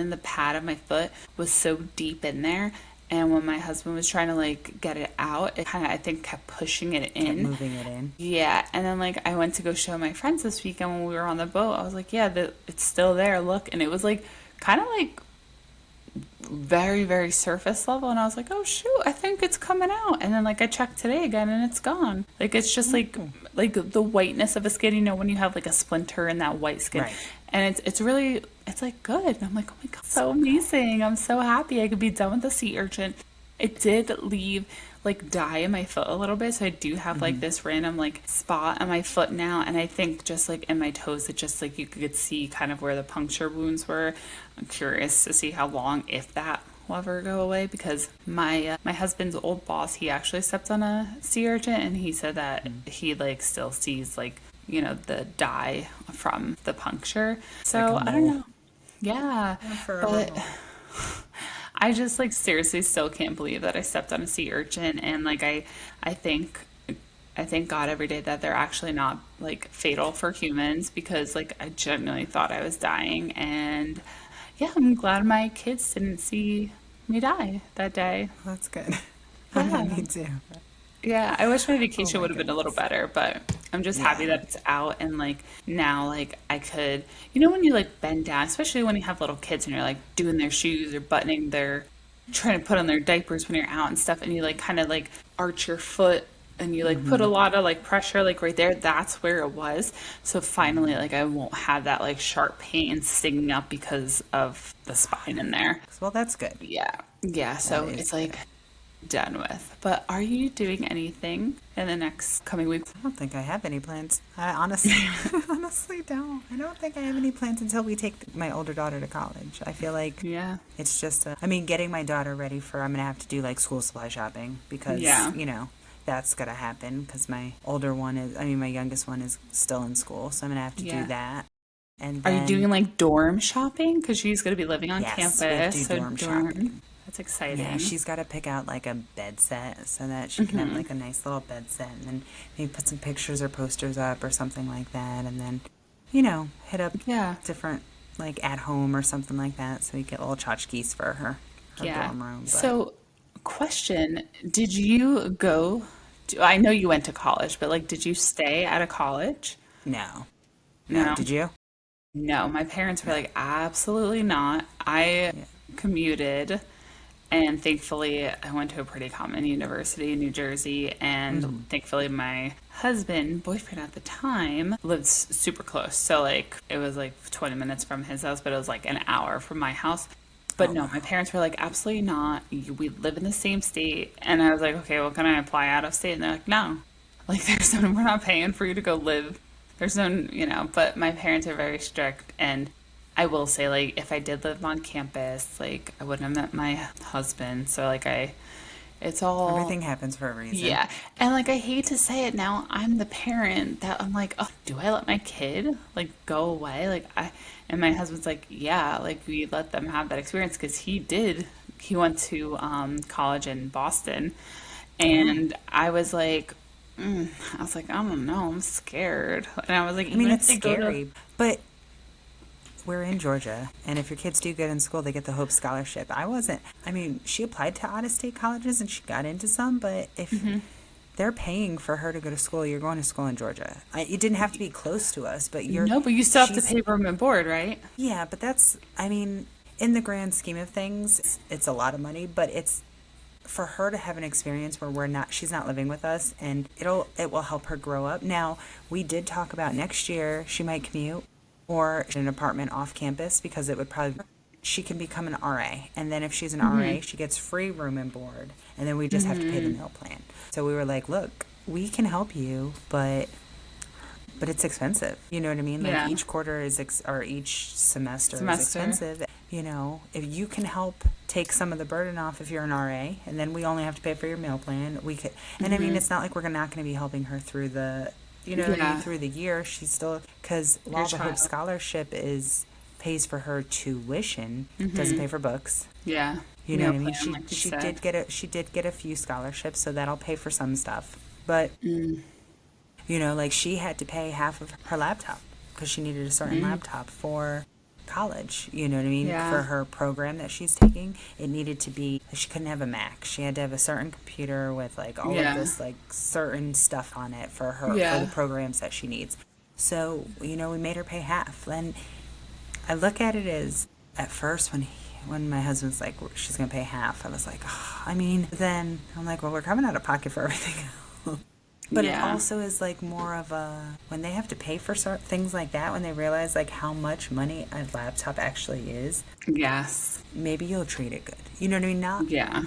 in the pad of my foot was so deep in there, and when my husband was trying to like get it out, it kind of I think kept pushing it Kept in. moving it in. Yeah, and then like I went to go show my friends this weekend when we were on the boat. I was like, yeah, it's still there. Look, and it was like kind of like very, very surface level. And I was like, oh, shoot, I think it's coming out. And then, like, I checked today again and it's gone. Like, it's just like the whiteness of a skin, you know, when you have like a splinter in that white skin. Right. And it's really, it's like good. And I'm like, oh my God, so amazing. I'm so happy I could be done with the sea urchin. It did leave like dye in my foot a little bit, so I do have like this random like spot on my foot now, and I think just like in my toes, it just like you could see kind of where the puncture wounds were. I'm curious to see how long, if that will ever go away, because my husband's old boss, he actually stepped on a sea urchin, and he said that he like still sees like the dye from the puncture. Like a So I don't mole. know. Yeah, For a but mole. I just like seriously still can't believe that I stepped on a sea urchin and like I think I thank God every day that they're actually not like fatal for humans because like I genuinely thought I was dying and yeah, I'm glad my kids didn't see me die that day. That's good. I'm Yeah. happy too. Yeah, I wish my Oh vacation my would have been a little goodness. better, but I'm just happy Yeah. that it's out and like now like I could, when you like bend down, especially when you have little kids and you're like doing their shoes or buttoning their trying to put on their diapers when you're out and stuff and you like kind of like arch your foot and you like put a lot of like pressure like right there, that's where it was. So finally like I won't have that like sharp pain stinging up because of the spine in there. Well, that's good. Yeah. Yeah, That so is it's good. like done with. But are you doing anything in the next coming weeks? I don't think I have any plans. I honestly, honestly don't. I don't think I have any plans until we take my older daughter to college. I feel like Yeah. it's just, I mean, getting my daughter ready I'm going to have to do like school supply shopping because, Yeah. that's going to happen because my youngest one is still in school. So I'm going to have to do Yeah. that. And Are you then, doing like dorm shopping? Because she's going to be living on yes, we have to campus. do So dorm dorm. shopping. That's Yeah, exciting. she's got to pick out like a bed set so that she can have like a nice little bed set and then maybe put some pictures or posters up or something like that. And then, hit up Yeah. different like at home or something like that so we get little tchotchkes for her Yeah. dorm room. But So Question, did you go I know you went to college, but like did you stay at a college? No, no. No. Did you? No, my parents were No. like, absolutely not. I Yeah. commuted, and thankfully, I went to a pretty common university in New Jersey. And Hmm. thankfully, my husband, boyfriend at the time, lives super close. So, like, it was like 20 minutes from his house, but it was like an hour from my house. But Oh no, my wow. parents were like, absolutely not. We live in the same state. And I was like, okay, well, can I apply out of state? And they're like, no. Like, there's no, we're not paying for you to go live. There's no, but my parents are very strict. And I will say, like, if I did live on campus, like, I wouldn't have met my husband. So, like, it's all, Everything happens for a reason. yeah. And, like, I hate to say it now, I'm the parent that I'm like, oh, do I let my kid, like, go away? And my husband's like, yeah, like, we let them have that experience because he went to college in Boston. Oh. And I was like, I was like, I don't know, I'm scared. And I was like, I mean, even if it's they go to, scary, but we're in Georgia, and if your kids do good in school, they get the Hope Scholarship. I wasn't, I mean, she applied to out of state colleges and she got into some, but if they're paying for her to go to school, you're going to school in Georgia. It didn't have to be close to us, but no, but you still have to she's, pay room and board, right? yeah, but that's, I mean, in the grand scheme of things, it's a lot of money, but it's for her to have an experience where she's not living with us, and it will help her grow up. Now, we did talk about next year she might commute or an apartment off campus because it would probably she can become an RA, and then if she's an RA she gets free room and board, and then we just have to pay the meal plan. So we were like, look, we can help you, but it's expensive. You know what I mean? Like Yeah. each quarter or each semester is Semester. expensive. You know, if you can help take some of the burden off if you're an RA, and then we only have to pay for your meal plan, we could. And I mean, it's not like we're not going to be helping her through the, you know what I mean, Yeah. through the year. She's still because Your while the Hope child. Scholarship is pays for her tuition, doesn't pay for books. Yeah. You know Meal what I mean? plan, She like you she said. did get a few scholarships, so that'll pay for some stuff. But you know, like she had to pay half of her laptop because she needed a certain laptop for college. You know what I mean? For Yeah. her program that she's taking, it needed to be, she couldn't have a Mac. She had to have a certain computer with like all of Yeah. this, like certain stuff on it for the Yeah. programs that she needs. So, you know, we made her pay half. And I look at it as at first when my husband's like, she's going to pay half, I was like, oh, I mean, then I'm like, well, we're coming out of pocket for everything. But it Yeah. also is like more of a when they have to pay for certain things like that, when they realize like how much money a laptop actually is, Yes. maybe you'll treat it good. You know what I mean? Not. Yeah.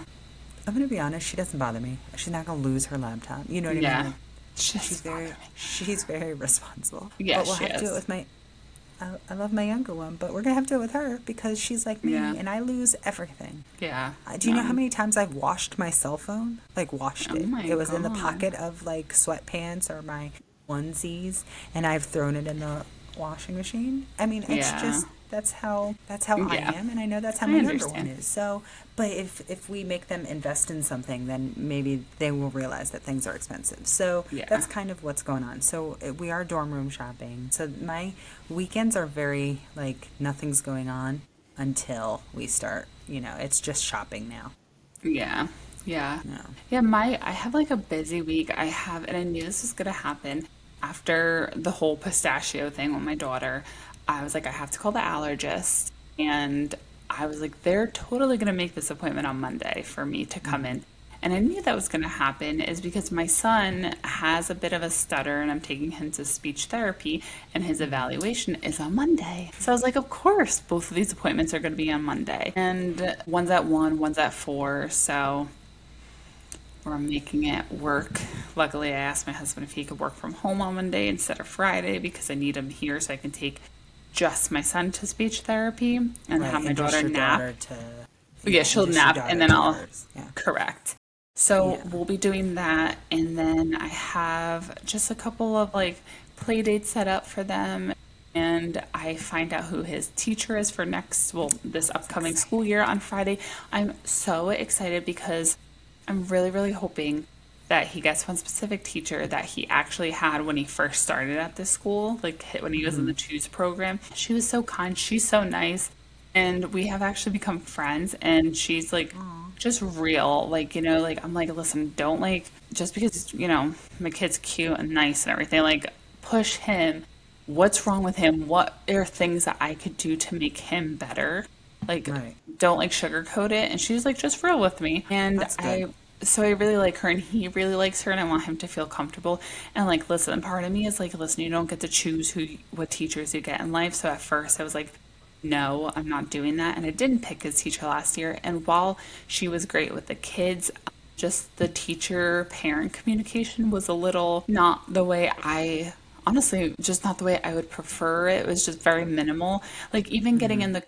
I'm gonna be honest. She doesn't bother me. She's not gonna lose her laptop. You know what I mean? Yeah. Like Just bother me. she's very responsible. But Yes, we'll she have to do it is. with my. I love my younger one, but we're gonna have to do it with her because she's like Yeah. me, and I lose everything. Yeah. Do you know how many times I've washed my cell phone? Like washed Oh it. my It was in the God. pocket of like sweatpants or my onesies, and I've thrown it in the washing machine. I mean, it's Yeah. just that's how I Yeah. am, and I know that's how I my younger one understand. is. So, but if we make them invest in something, then maybe they will realize that things are expensive. So Yeah. that's kind of what's going on. So we are dorm room shopping. So my weekends are very like nothing's going on until we start. You know, it's just shopping now. Yeah. Yeah. No. Yeah, I have like a busy week. And I knew this was gonna happen after the whole pistachio thing with my daughter. I was like, I have to call the allergist. And I was like, they're totally gonna make this appointment on Monday for me to come in. And I knew that was gonna happen is because my son has a bit of a stutter and I'm taking him to speech therapy and his evaluation is on Monday. So I was like, of course, both of these appointments are gonna be on Monday. And one's at 1, one's at 4. So we're making it work. Luckily, I asked my husband if he could work from home on Monday instead of Friday because I need him here so I can take just my son to speech therapy and Right, have my and just daughter your nap. daughter to Yeah, and she'll just your nap daughter and then to I'll hers. Yeah. correct. So Yeah. we'll be doing that and then I have just a couple of like play dates set up for them and I find out who his teacher is for this upcoming school year on Friday. I'm so excited because I'm really, really hoping that he gets one specific teacher that he actually had when he first started at this school, like when he was in the Choose program. She was so kind, she's so nice, and we have actually become friends. And she's like just real. Like, like I'm like, listen, don't like just because, my kid's cute and nice and everything, like push him. What's wrong with him? What are things that I could do to make him better? Like, Right. don't like sugarcoat it. And she's like just real with me. And That's good. so I really like her and he really likes her and I want him to feel comfortable. And like, listen, part of me is like, listen, you don't get to choose what teachers you get in life. So at first I was like, no, I'm not doing that. And I didn't pick his teacher last year. And while she was great with the kids, just the teacher parent communication was a little not the way I honestly, just not the way I would prefer. It was just very minimal. Like even getting in the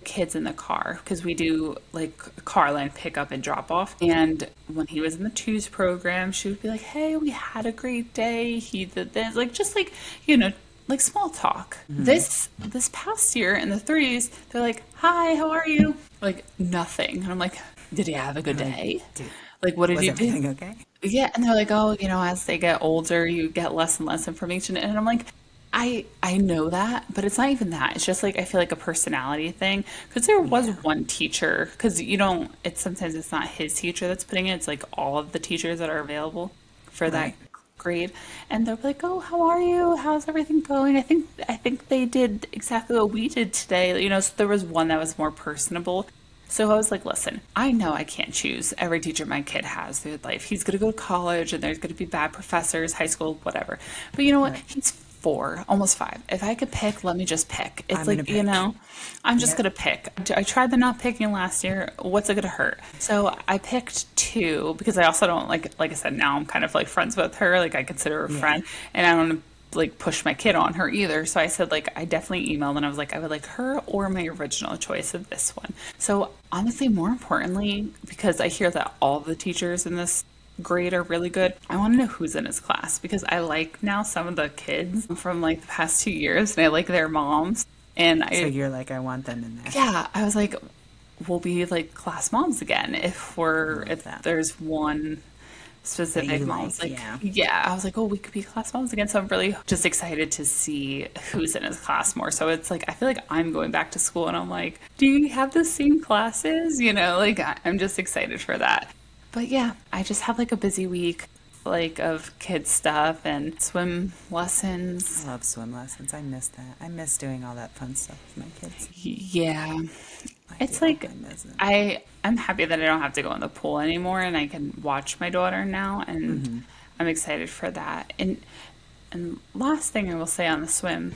kids in the car because we do like car line pickup and drop off. And when he was in the twos program, she would be like, "Hey, we had a great day. He did this," like just like like small talk. This past year in the threes, they're like, "Hi, how are you?" Like nothing, and I'm like, "Did he have a good day? Dude, Like what did was he do?" everything okay? Yeah, and they're like, "Oh, as they get older, you get less and less information." And I'm like, I know that, but it's not even that. It's just like I feel like a personality thing. Because there was Yeah. one teacher, because you don't. It's sometimes it's not his teacher that's putting it. It's like all of the teachers that are available for that Right. grade, and they're like, "Oh, how are you? How's everything going?" I think they did exactly what we did today. So there was one that was more personable. So I was like, listen, I know I can't choose every teacher my kid has through life. He's going to go to college and there's going to be bad professors, high school, whatever. But you know what? Right. He's 4, almost 5. If I could pick, let me just pick. It's I'm gonna like, pick. I'm just Yep. going to pick. I tried the not picking last year. What's it going to hurt? So I picked 2 because I also don't like I said, now I'm kind of like friends with her. Like I consider her a Yeah. friend and I don't like push my kid on her either. So I said like I definitely emailed and I was like I would like her or my original choice of this one. So honestly, more importantly, because I hear that all the teachers in this grade are really good, I want to know who's in his class because I like now some of the kids from like the past 2 years and I like their moms. And So you're like, I want them in there. I was like, we'll be like class moms again if That. there's one That specific you moms. like, Like, yeah. yeah, I was like, oh, we could be class moms again. So I'm really just excited to see who's in his class more. So it's like, I feel like I'm going back to school and I'm like, do you have the same classes? Like I'm just excited for that. But yeah, I just have like a busy week, like of kids stuff and swim I lessons. love swim lessons. I miss that. I miss doing all that fun stuff with my kids. Yeah, I it's do. like I miss it. I'm happy that I don't have to go in the pool anymore and I can watch my daughter now and I'm excited for that. And last thing I will say on the swim,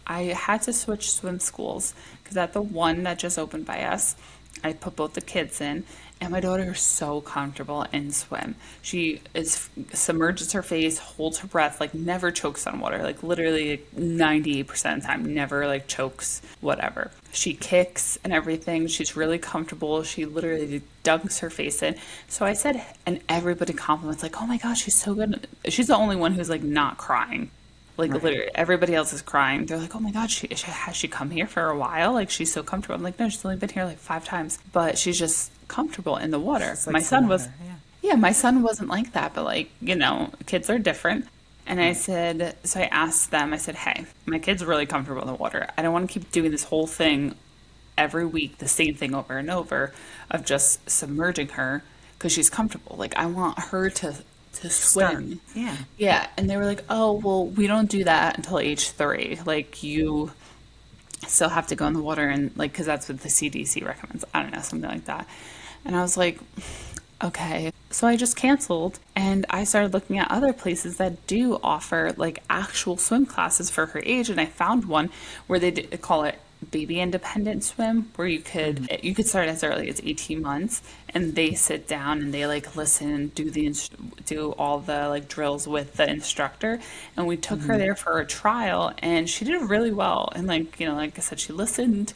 I had to switch swim schools because at the one that just opened by us, I put both the kids in, and my daughter is so comfortable in swim. She is submerges her face, holds her breath, like never chokes on water, like literally like 98% of the time, never like chokes, whatever. She kicks and everything. She's really comfortable. She literally dunks her face in. So I said, and everybody compliments, like, oh my gosh, she's so good. She's the only one who's like not crying. Like Right. literally, everybody else is crying. They're like, "Oh my God, has she come here for a while? Like she's so comfortable." I'm like, "No, she's only been here like 5 times, but she's just comfortable in the water." Just My likes the son was, water. Yeah. yeah, my son wasn't like that, but like kids are different. And I said, so I asked them. I said, "Hey, my kid's really comfortable in the water. I don't want to keep doing this whole thing every week, the same thing over and over, of just submerging her because she's comfortable. Like I want her to Start. swim." Yeah. Yeah, and they were like, "Oh, well, we don't do that until age 3. Like you still have to go in the water and like because that's what the CDC recommends. I don't know, something like that." And I was like, "Okay." So I just canceled and I started looking at other places that do offer like actual swim classes for her age and I found one where call it baby independent swim where you could start as early as 18 months and they sit down and they like listen and do all the like drills with the instructor and we took her there for a trial and she did really well and like I said she listened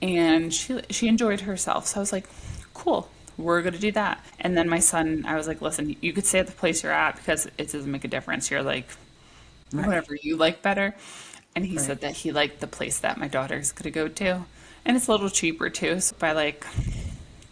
and she enjoyed herself so I was like cool, we're going to do that. And then my son, I was like, listen, you could stay at the place you're at because it doesn't make a difference. You're like Right. whatever you like better. And he Right. said that he liked the place that my daughter's going to go to. And it's a little cheaper too, so by like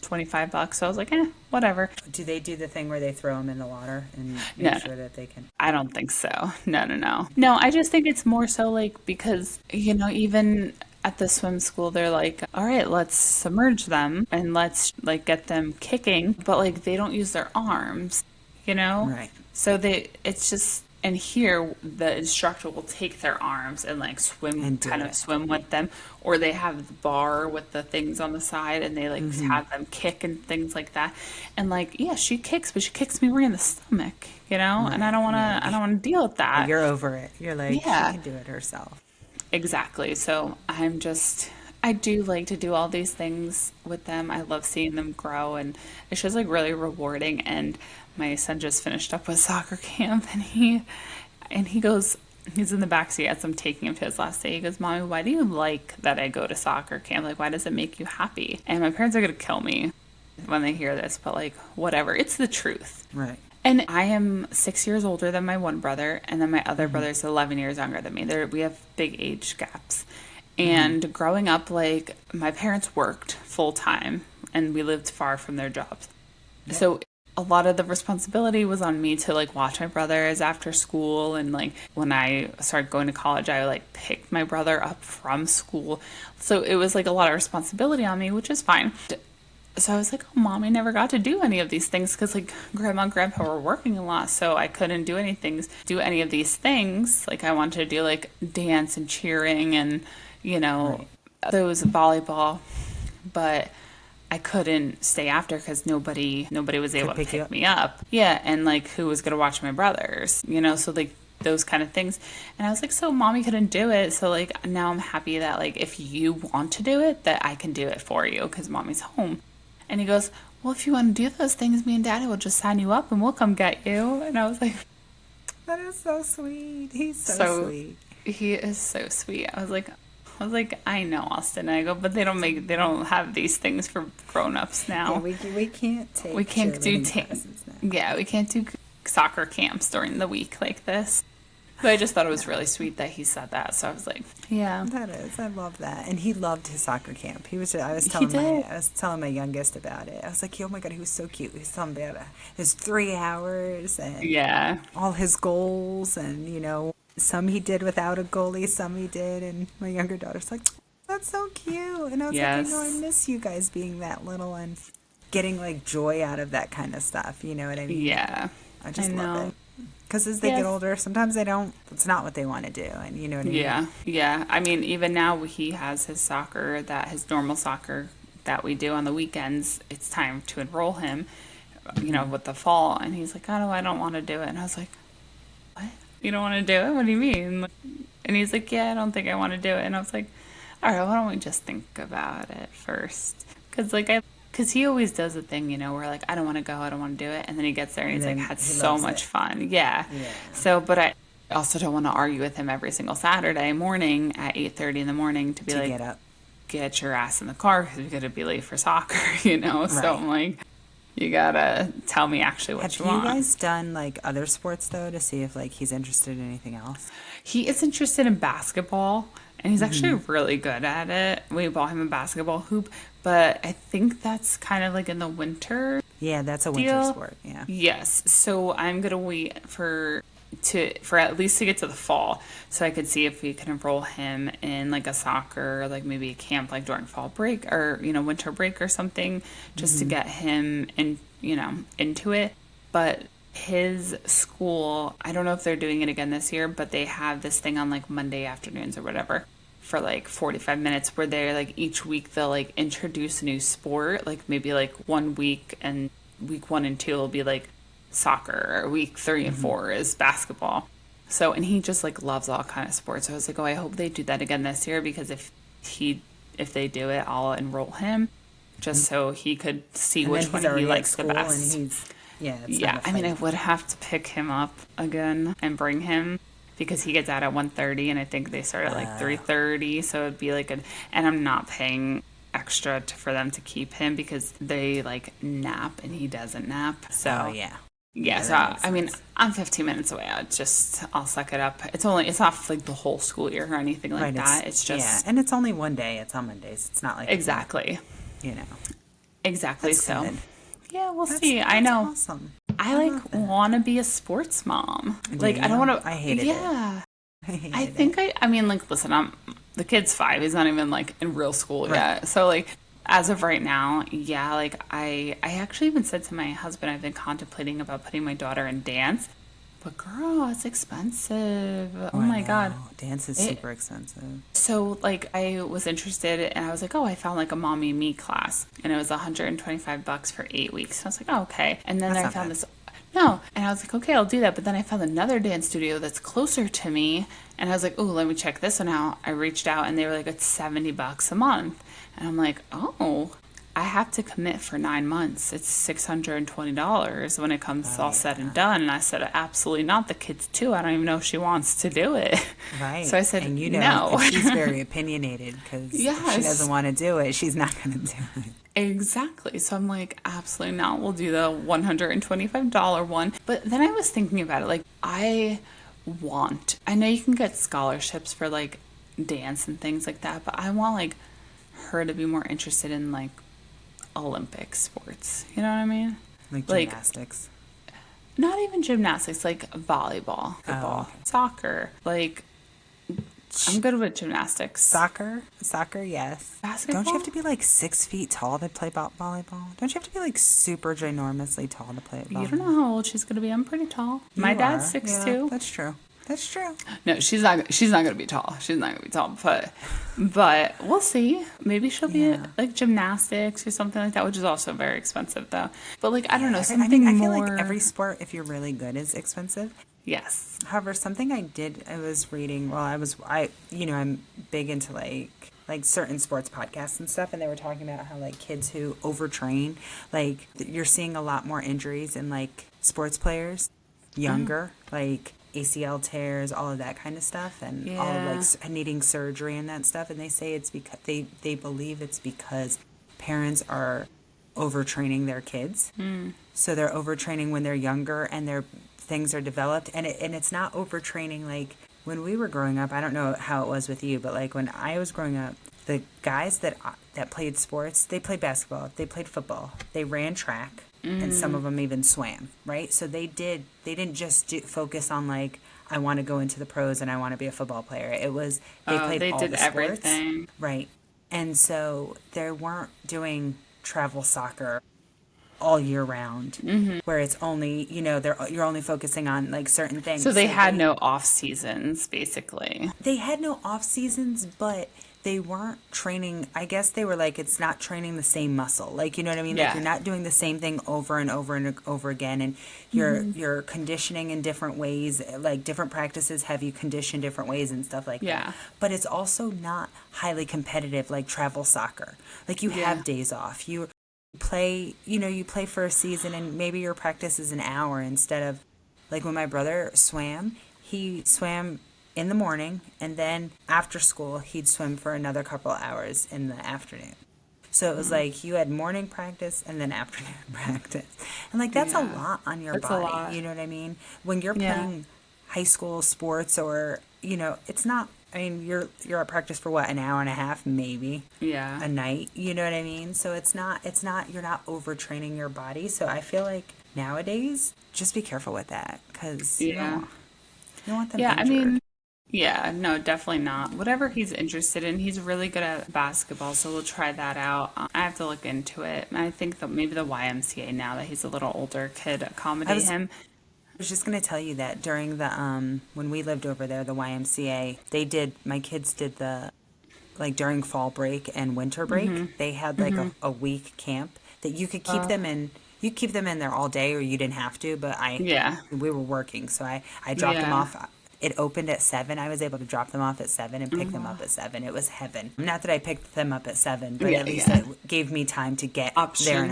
$25. So I was like, whatever. Do they do the thing where they throw them in the water and make No, sure that they can? I don't think so. No, no, no. No, I just think it's more so like because, even at the swim school, they're like, all right, let's submerge them and let's like get them kicking, but like they don't use their arms, you know? Right. So it's just, and here the instructor will take their arms and like swim, And do kind of it. swim with them, or they have the bar with the things on the side and they like have them kick and things like that. And like, yeah, she kicks, but she kicks me right in the stomach, you know? And Right. Right. I don't want to deal with that. You're over it. You're like, she Yeah. can do it herself. Exactly. So I do like to do all these things with them. I love seeing them grow, and it's just like really rewarding. And my son just finished up with soccer camp, and he goes, he's in the back seat as I'm taking him to his last day. He goes, Mommy, why do you like that I go to soccer camp? Like, why does it make you happy? And my parents are going to kill me when they hear this, but like, whatever. It's the truth. Right. And I am 6 years older than my one brother, and then my other brother's 11 years younger than me. We have big age gaps. And growing up, like, my parents worked full time, and we lived far from their jobs. So a lot of the responsibility was on me to, like, watch my brothers after school. And, like, when I started going to college, I, like, picked my brother up from school. So it was, like, a lot of responsibility on me, which is fine. So I was like, oh, Mom, I never got to do any of these things because like Grandma and Grandpa were working a lot, so I couldn't do any of these things. Like I wanted to do like dance and cheering and, you know, those volleyball, but I couldn't stay after because nobody was able to pick you pick up. me up. Yeah, and like who was gonna watch my brothers, you know? So like those kind of things. And I was like, so Mommy couldn't do it. So like now I'm happy that like if you want to do it, that I can do it for you because Mommy's home. And he goes, well, if you want to do those things, me and Daddy will just sign you up and we'll come get you. And I was like, That is so sweet. He's so, so sweet. he is so sweet. I was like, I know, Austin. And I go, but they don't have these things for grown-ups Yeah, now. we can't take We can't do cheerleading classes now. yeah, we can't do soccer camps during the week like this. But I just thought it was really sweet that he said that. So I was like, yeah, That is, I love that, and he loved his soccer camp. he did. I was telling my youngest about it. I was like, oh my god, he was so cute. He was telling me about his 3 hours and Yeah. all his goals, and some he did without a goalie, some he did, and my younger daughter's like, that's so cute, and I was like, I Yes. miss you guys being that little and getting like joy out of that kind of stuff. You know what I mean? Yeah. I just I love know. it. Because as they Yes. get older, sometimes they don't. It's not what they want to do, and you know what I mean. Yeah, yeah. I mean, even now he has his normal soccer that we do on the weekends. It's time to enroll him, with the fall. And he's like, oh, no, I don't want to do it. And I was like, what? You don't want to do it? What do you mean? And he's like, yeah, I don't think I want to do it. And I was like, all right, why don't we just think about it first? Because he always does the thing, where like, I don't want to go, I don't want to do it. And then he gets there and he's like, then had he so loves much it. fun. Yeah. Yeah. So, but I also don't want to argue with him every single Saturday morning at 8:30 in the morning to be To like, get up. get your ass in the car because we're going to be late for soccer, So Right. I'm like, you got to tell me actually what Have you you want. guys done like other sports though to see if like he's interested in anything else? He is interested in basketball, and he's actually really good at it. We bought him a basketball hoop, but I think that's kind of like in the winter. Yeah, that's a winter Deal. sport. Yeah. Yes, so I'm gonna wait for at least to get to the fall, so I could see if we can enroll him in like a soccer, like maybe a camp, like during fall break or winter break or something, just to get him into it. But his school, I don't know if they're doing it again this year, but they have this thing on like Monday afternoons or whatever for like 45 minutes where they're like each week they'll like introduce a new sport, like maybe like 1 week, and week 1 and 2 will be like soccer, or week 3 and 4 is basketball. So, and he just like loves all kind of sports. So I was like, oh, I hope they do that again this year, because if they do it, I'll enroll him just so he could see And which then one he's he already at likes the school, best. and it's Yeah, not a I mean, I fight. would have to pick him up again and bring him because he gets out at 1:30, and I think they start at like 3:30, so it'd be like and I'm not paying extra for them to keep him because they like nap and he doesn't nap. So Oh yeah. yeah, so that makes I mean, sense. I'm 15 minutes away. I'll suck it up. It's not like the whole school year or anything like Right, that. It's just yeah, and it's only one day. It's on Mondays. It's not like exactly. you know. Exactly. That's So good. yeah, we'll That's, see. I that's know. Awesome. I like want to be a sports mom. Do Like I you? don't want to. I hated it. Yeah. I hated I it. think I mean, like, listen, The kid's 5. He's not even like in real school Right. yet. So like as of right now, yeah, like I actually even said to my husband I've been contemplating about putting my daughter in dance. But girl, it's expensive. Oh Oh, I my God. know. Dance is It super expensive. so like I was interested and I was like, oh, I found like a mommy and me class and it was $125 for 8 weeks. So I was like, oh, okay. And then That's I not found bad. this no, and I was like, okay, I'll do that. But then I found another dance studio that's closer to me, and I was like, oh, let me check this one out. I reached out, and they were like, it's $70 a month, and I'm like, oh, I have to commit for 9 months. It's $620 when it comes Oh, all said and yeah. done. And I said, absolutely not. The kids too. I don't even know if she wants to do it. So Right. I said, And no. and she's very opinionated because if she doesn't Yes, want to do it, she's not going to do it. exactly. So I'm like, absolutely not. We'll do the $125 one. But then I was thinking about it. Like, I know you can get scholarships for like dance and things like that, but I want like her to be more interested in like Olympic sports. You know what I mean? Like Like, gymnastics. not even gymnastics, like volleyball, Oh, football, okay. soccer. Like, I'm good with gymnastics. Soccer, yes. Don't you Basketball? have to be like 6 feet tall to play volleyball? Don't you have to be like super ginormously tall to play You don't volleyball? know how old she's gonna be. I'm pretty tall. My You dad's are. six Yeah, two. that's true. That's true. No, she's not. She's not gonna be tall. She's not gonna be tall. But we'll see. Maybe she'll be Yeah. like gymnastics or something like that, which is also very expensive though. But like I don't Yeah, know, I mean, something I feel like more. every sport, if you're really good, is expensive. Yes. However, something I was reading while I'm big into like certain sports podcasts and stuff, and they were talking about how like kids who overtrain, like you're seeing a lot more injuries in like sports players, younger, like ACL tears, all of that kind of stuff, and all of like Yeah. needing surgery and that stuff, and they say it's because they believe it's because parents are overtraining their kids. So they're overtraining when they're younger and their things are developed, and it's not overtraining like when we were growing up. I don't know how it was with you, but like when I was growing up, the guys that played sports, they played basketball, they played football, they ran track, and some of them even swam, right? So they didn't just focus on like I want to go into the pros and I want to be a football player. It was they Oh, played they all did the sports, everything. right? And so they weren't doing travel soccer all year round where it's only you're only focusing on like certain So things, they so had no off seasons, basically. they had no off seasons, but they weren't training. I guess they were like, it's not training the same muscle, like, you know what I mean, like Yeah. you're not doing the same thing over and over and over again, and you're conditioning in different ways, like different practices have you condition different ways and stuff like that, Yeah. but it's also not highly competitive like travel soccer. Like you Yeah. have days off, you play for a season and maybe your practice is an hour instead of like when my brother swam, he swam in the morning and then after school he'd swim for another couple hours in the afternoon. So it was like you had morning practice and then afternoon practice. And like that's a Yeah. lot on your That's a body, lot. you know what I mean? When you're Yeah. playing high school sports or, it's not, I mean, you're at practice for what, an hour and a half maybe Yeah. a night, you know what I mean? So it's not you're not overtraining your body. So I feel like nowadays just be careful with that cuz Yeah. you don't want them Yeah, I injured. mean, yeah, no, definitely not. Whatever he's interested in, he's really good at basketball, so we'll try that out. I have to look into it. I think that maybe the YMCA now that he's a little older could I accommodate was him. I was just going to tell you that during the when we lived over there, the YMCA, my kids did the like during fall break and winter break, they had like a week camp that you could keep them in. You keep them in there all day, or you didn't have to. But Yeah. we were working, so I dropped them Yeah. off. It opened at 7. I was able to drop them off at 7 and pick them up at 7. It was heaven. Not that I picked them up at 7, but Yeah, at least yeah. it gave me time to get there, and Option.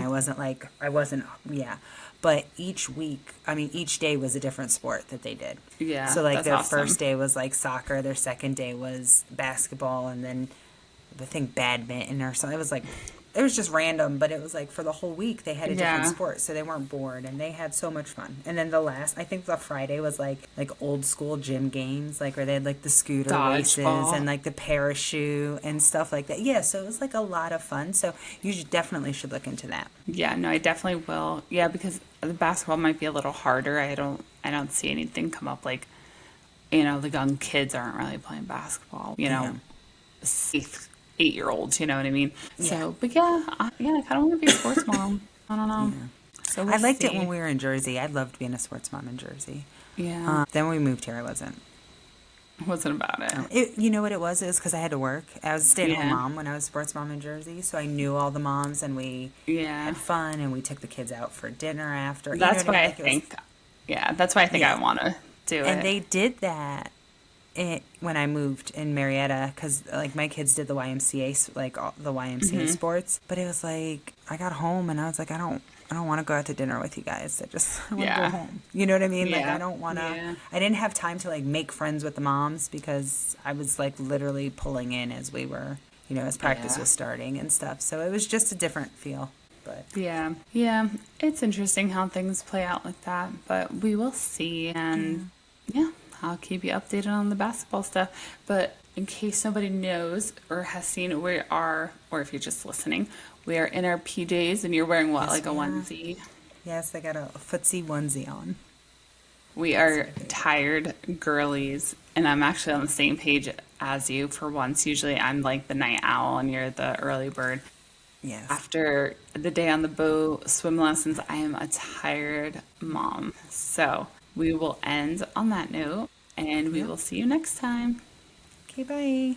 I wasn't, yeah. But each week, I mean, each day was a different sport that they did. Yeah, So like that's their awesome. first day was like soccer, their second day was basketball, and then I think badminton or something. It was just random, but it was like for the whole week they had a different Yeah. sport, so they weren't bored and they had so much fun. And then I think the Friday was like old school gym games, like where they had like the scooter races and Dodgeball. like the parachute and stuff like that. Yeah, so it was like a lot of fun. So definitely should look into that. Yeah, no, I definitely will. Yeah, because the basketball might be a little harder. I don't see anything come up like, the young kids aren't really playing basketball. Yeah. safe 8-year-olds, you know what I mean? Yeah. So, but yeah, I kind of want to be a sports mom. I don't know. So I we'll liked it when see. we were in Jersey. I loved being a sports mom in Jersey. Yeah, Then when we moved here, I wasn't. wasn't about it. You know what it was? It was because I had to work. I was a stay-at-home Yeah, mom when I was sports mom in Jersey, so I knew all the moms, and we yeah. had fun, and we took the kids out for dinner after. You know That's what I why mean? I Like it was, think, yeah, that's why I think yeah. I want to do And it. they did that when I moved in Marietta, because like my kids did the YMCA, like all the YMCA sports. But it was like I got home and I was like, I don't want to go out to dinner with you guys. I want to go Yeah, home. You know what I mean? Like I yeah, don't want to. yeah, I didn't have time to like make friends with the moms because I was like literally pulling in as we were, as practice yeah. was starting and stuff. So it was just a different feel. But Yeah, yeah, it's interesting how things play out like that, but we will see. And yeah, I'll keep you updated on the basketball stuff. But in case nobody knows or has seen, we are, or if you're just listening, we are in our PJs and you're wearing what, yes, like a we are. onesie? Yes, I got a footsie onesie on. We That's are right. tired girlies, and I'm actually on the same page as you for once. Usually I'm like the night owl and you're the early bird. Yes. After the day on the boat, swim lessons, I am a tired mom. So we will end on that note and we Yep. will see you next time. Okay, bye.